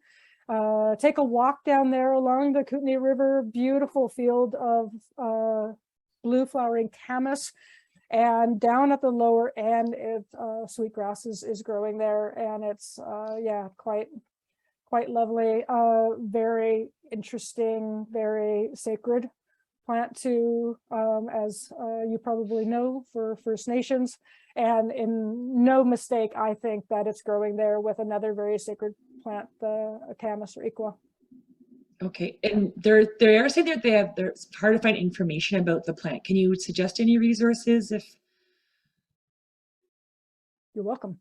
Take a walk down there along the Kootenay River, beautiful field of blue flowering camas, and down at the lower end, sweetgrass is growing there, and it's yeah, quite lovely, very interesting, very sacred plant to, as you probably know, for First Nations. And in no mistake, I think that it's growing there with another very sacred plant, the camas or equa. Okay, and they are saying that it's hard to find information about the plant. Can you suggest any resources if? You're welcome.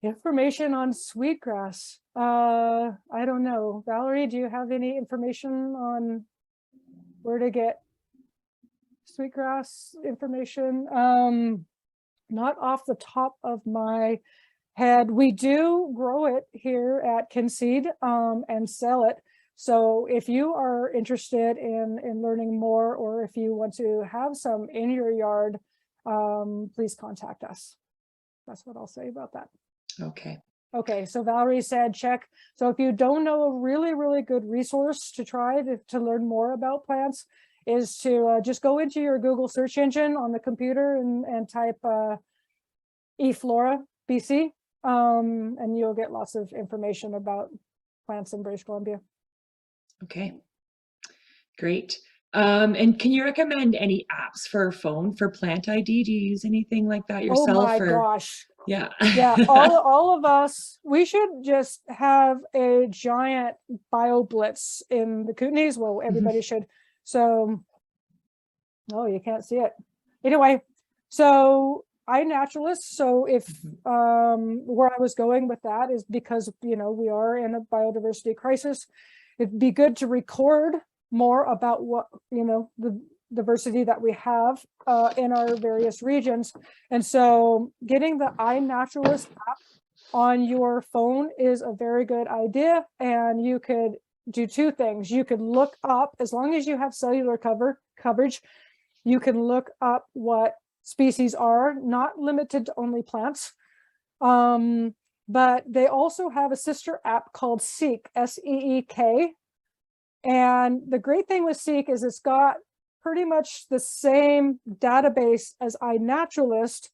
Information on sweetgrass. I don't know. Valerie, do you have any information on where to get sweetgrass information? Not off the top of my head. We do grow it here at Kinseed and sell it. So if you are interested in learning more, or if you want to have some in your yard, please contact us. That's what I'll say about that. Okay. Okay, so Valerie said check. So if you don't know, a really, really good resource to try to learn more about plants is to just go into your Google search engine on the computer and type eFlora BC, and you'll get lots of information about plants in British Columbia. Okay, great. And can you recommend any apps for phone for plant ID? Do you use anything like that yourself? Oh my gosh. Yeah. Yeah, all of us, we should just have a giant bio blitz in the Kootenays. Well, everybody should. So, oh, you can't see it. Anyway, so iNaturalist. So if where I was going with that is because, you know, we are in a biodiversity crisis, it'd be good to record more about what, you know, the diversity that we have in our various regions. And so getting the iNaturalist app on your phone is a very good idea. And you could do two things. You could look up, as long as you have cellular coverage, you can look up what species are, not limited to only plants. But they also have a sister app called Seek, S-E-E-K. And the great thing with Seek is it's got pretty much the same database as iNaturalist,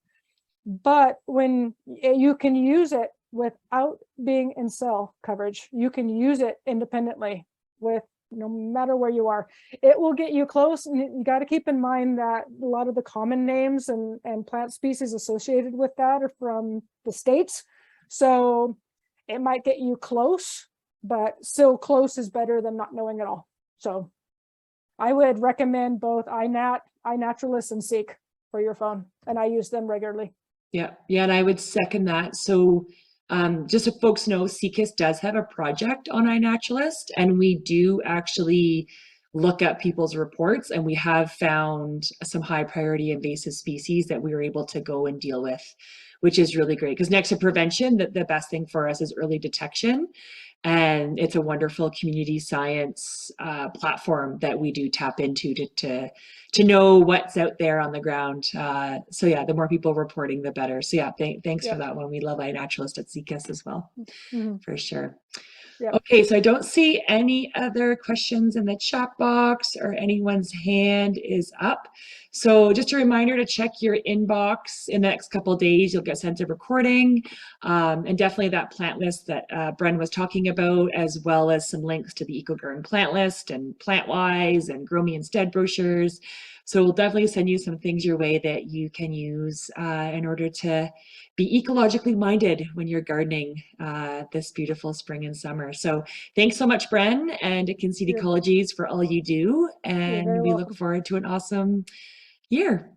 but when you can use it without being in cell coverage, you can use it independently with no matter where you are. It will get you close, and you got to keep in mind that a lot of the common names and plant species associated with that are from the States. So it might get you close, but still close is better than not knowing at all. So I would recommend both iNaturalist and Seek for your phone, and I use them regularly. Yeah, and I would second that. So Just so folks know, CKISS does have a project on iNaturalist, and we do actually look at people's reports, and we have found some high priority invasive species that we were able to go and deal with, which is really great. Because next to prevention, the best thing for us is early detection. And it's a wonderful community science platform that we do tap into to know what's out there on the ground. So yeah, the more people reporting, the better. So yeah, thanks for Yep. that one. We love iNaturalist at CKISS as well, for sure. Yep. Okay, so I don't see any other questions in the chat box or anyone's hand is up. So just a reminder to check your inbox in the next couple of days. You'll get sent a recording and definitely that plant list that Bren was talking about, as well as some links to the EcoGarden plant list and PlantWise and Grow Me Instead brochures. So we'll definitely send you some things your way that you can use in order to be ecologically minded when you're gardening this beautiful spring and summer. So thanks so much, Bren, and Kinseed Ecologies for all you do. And we look forward to an awesome year.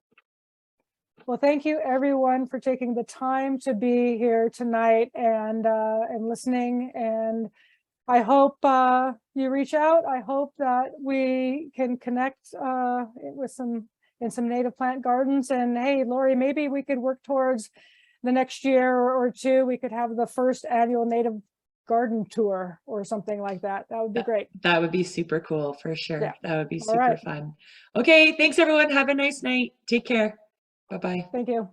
Well, thank you everyone for taking the time to be here tonight and listening. And I hope you reach out. I hope that we can connect with some native plant gardens. And hey, Lori, maybe we could work towards the next year or two. We could have the first annual native garden tour or something like that. That would be great. That would be super cool for sure. Yeah. That would be super fun. Okay, thanks everyone. Have a nice night. Take care. Bye-bye. Thank you.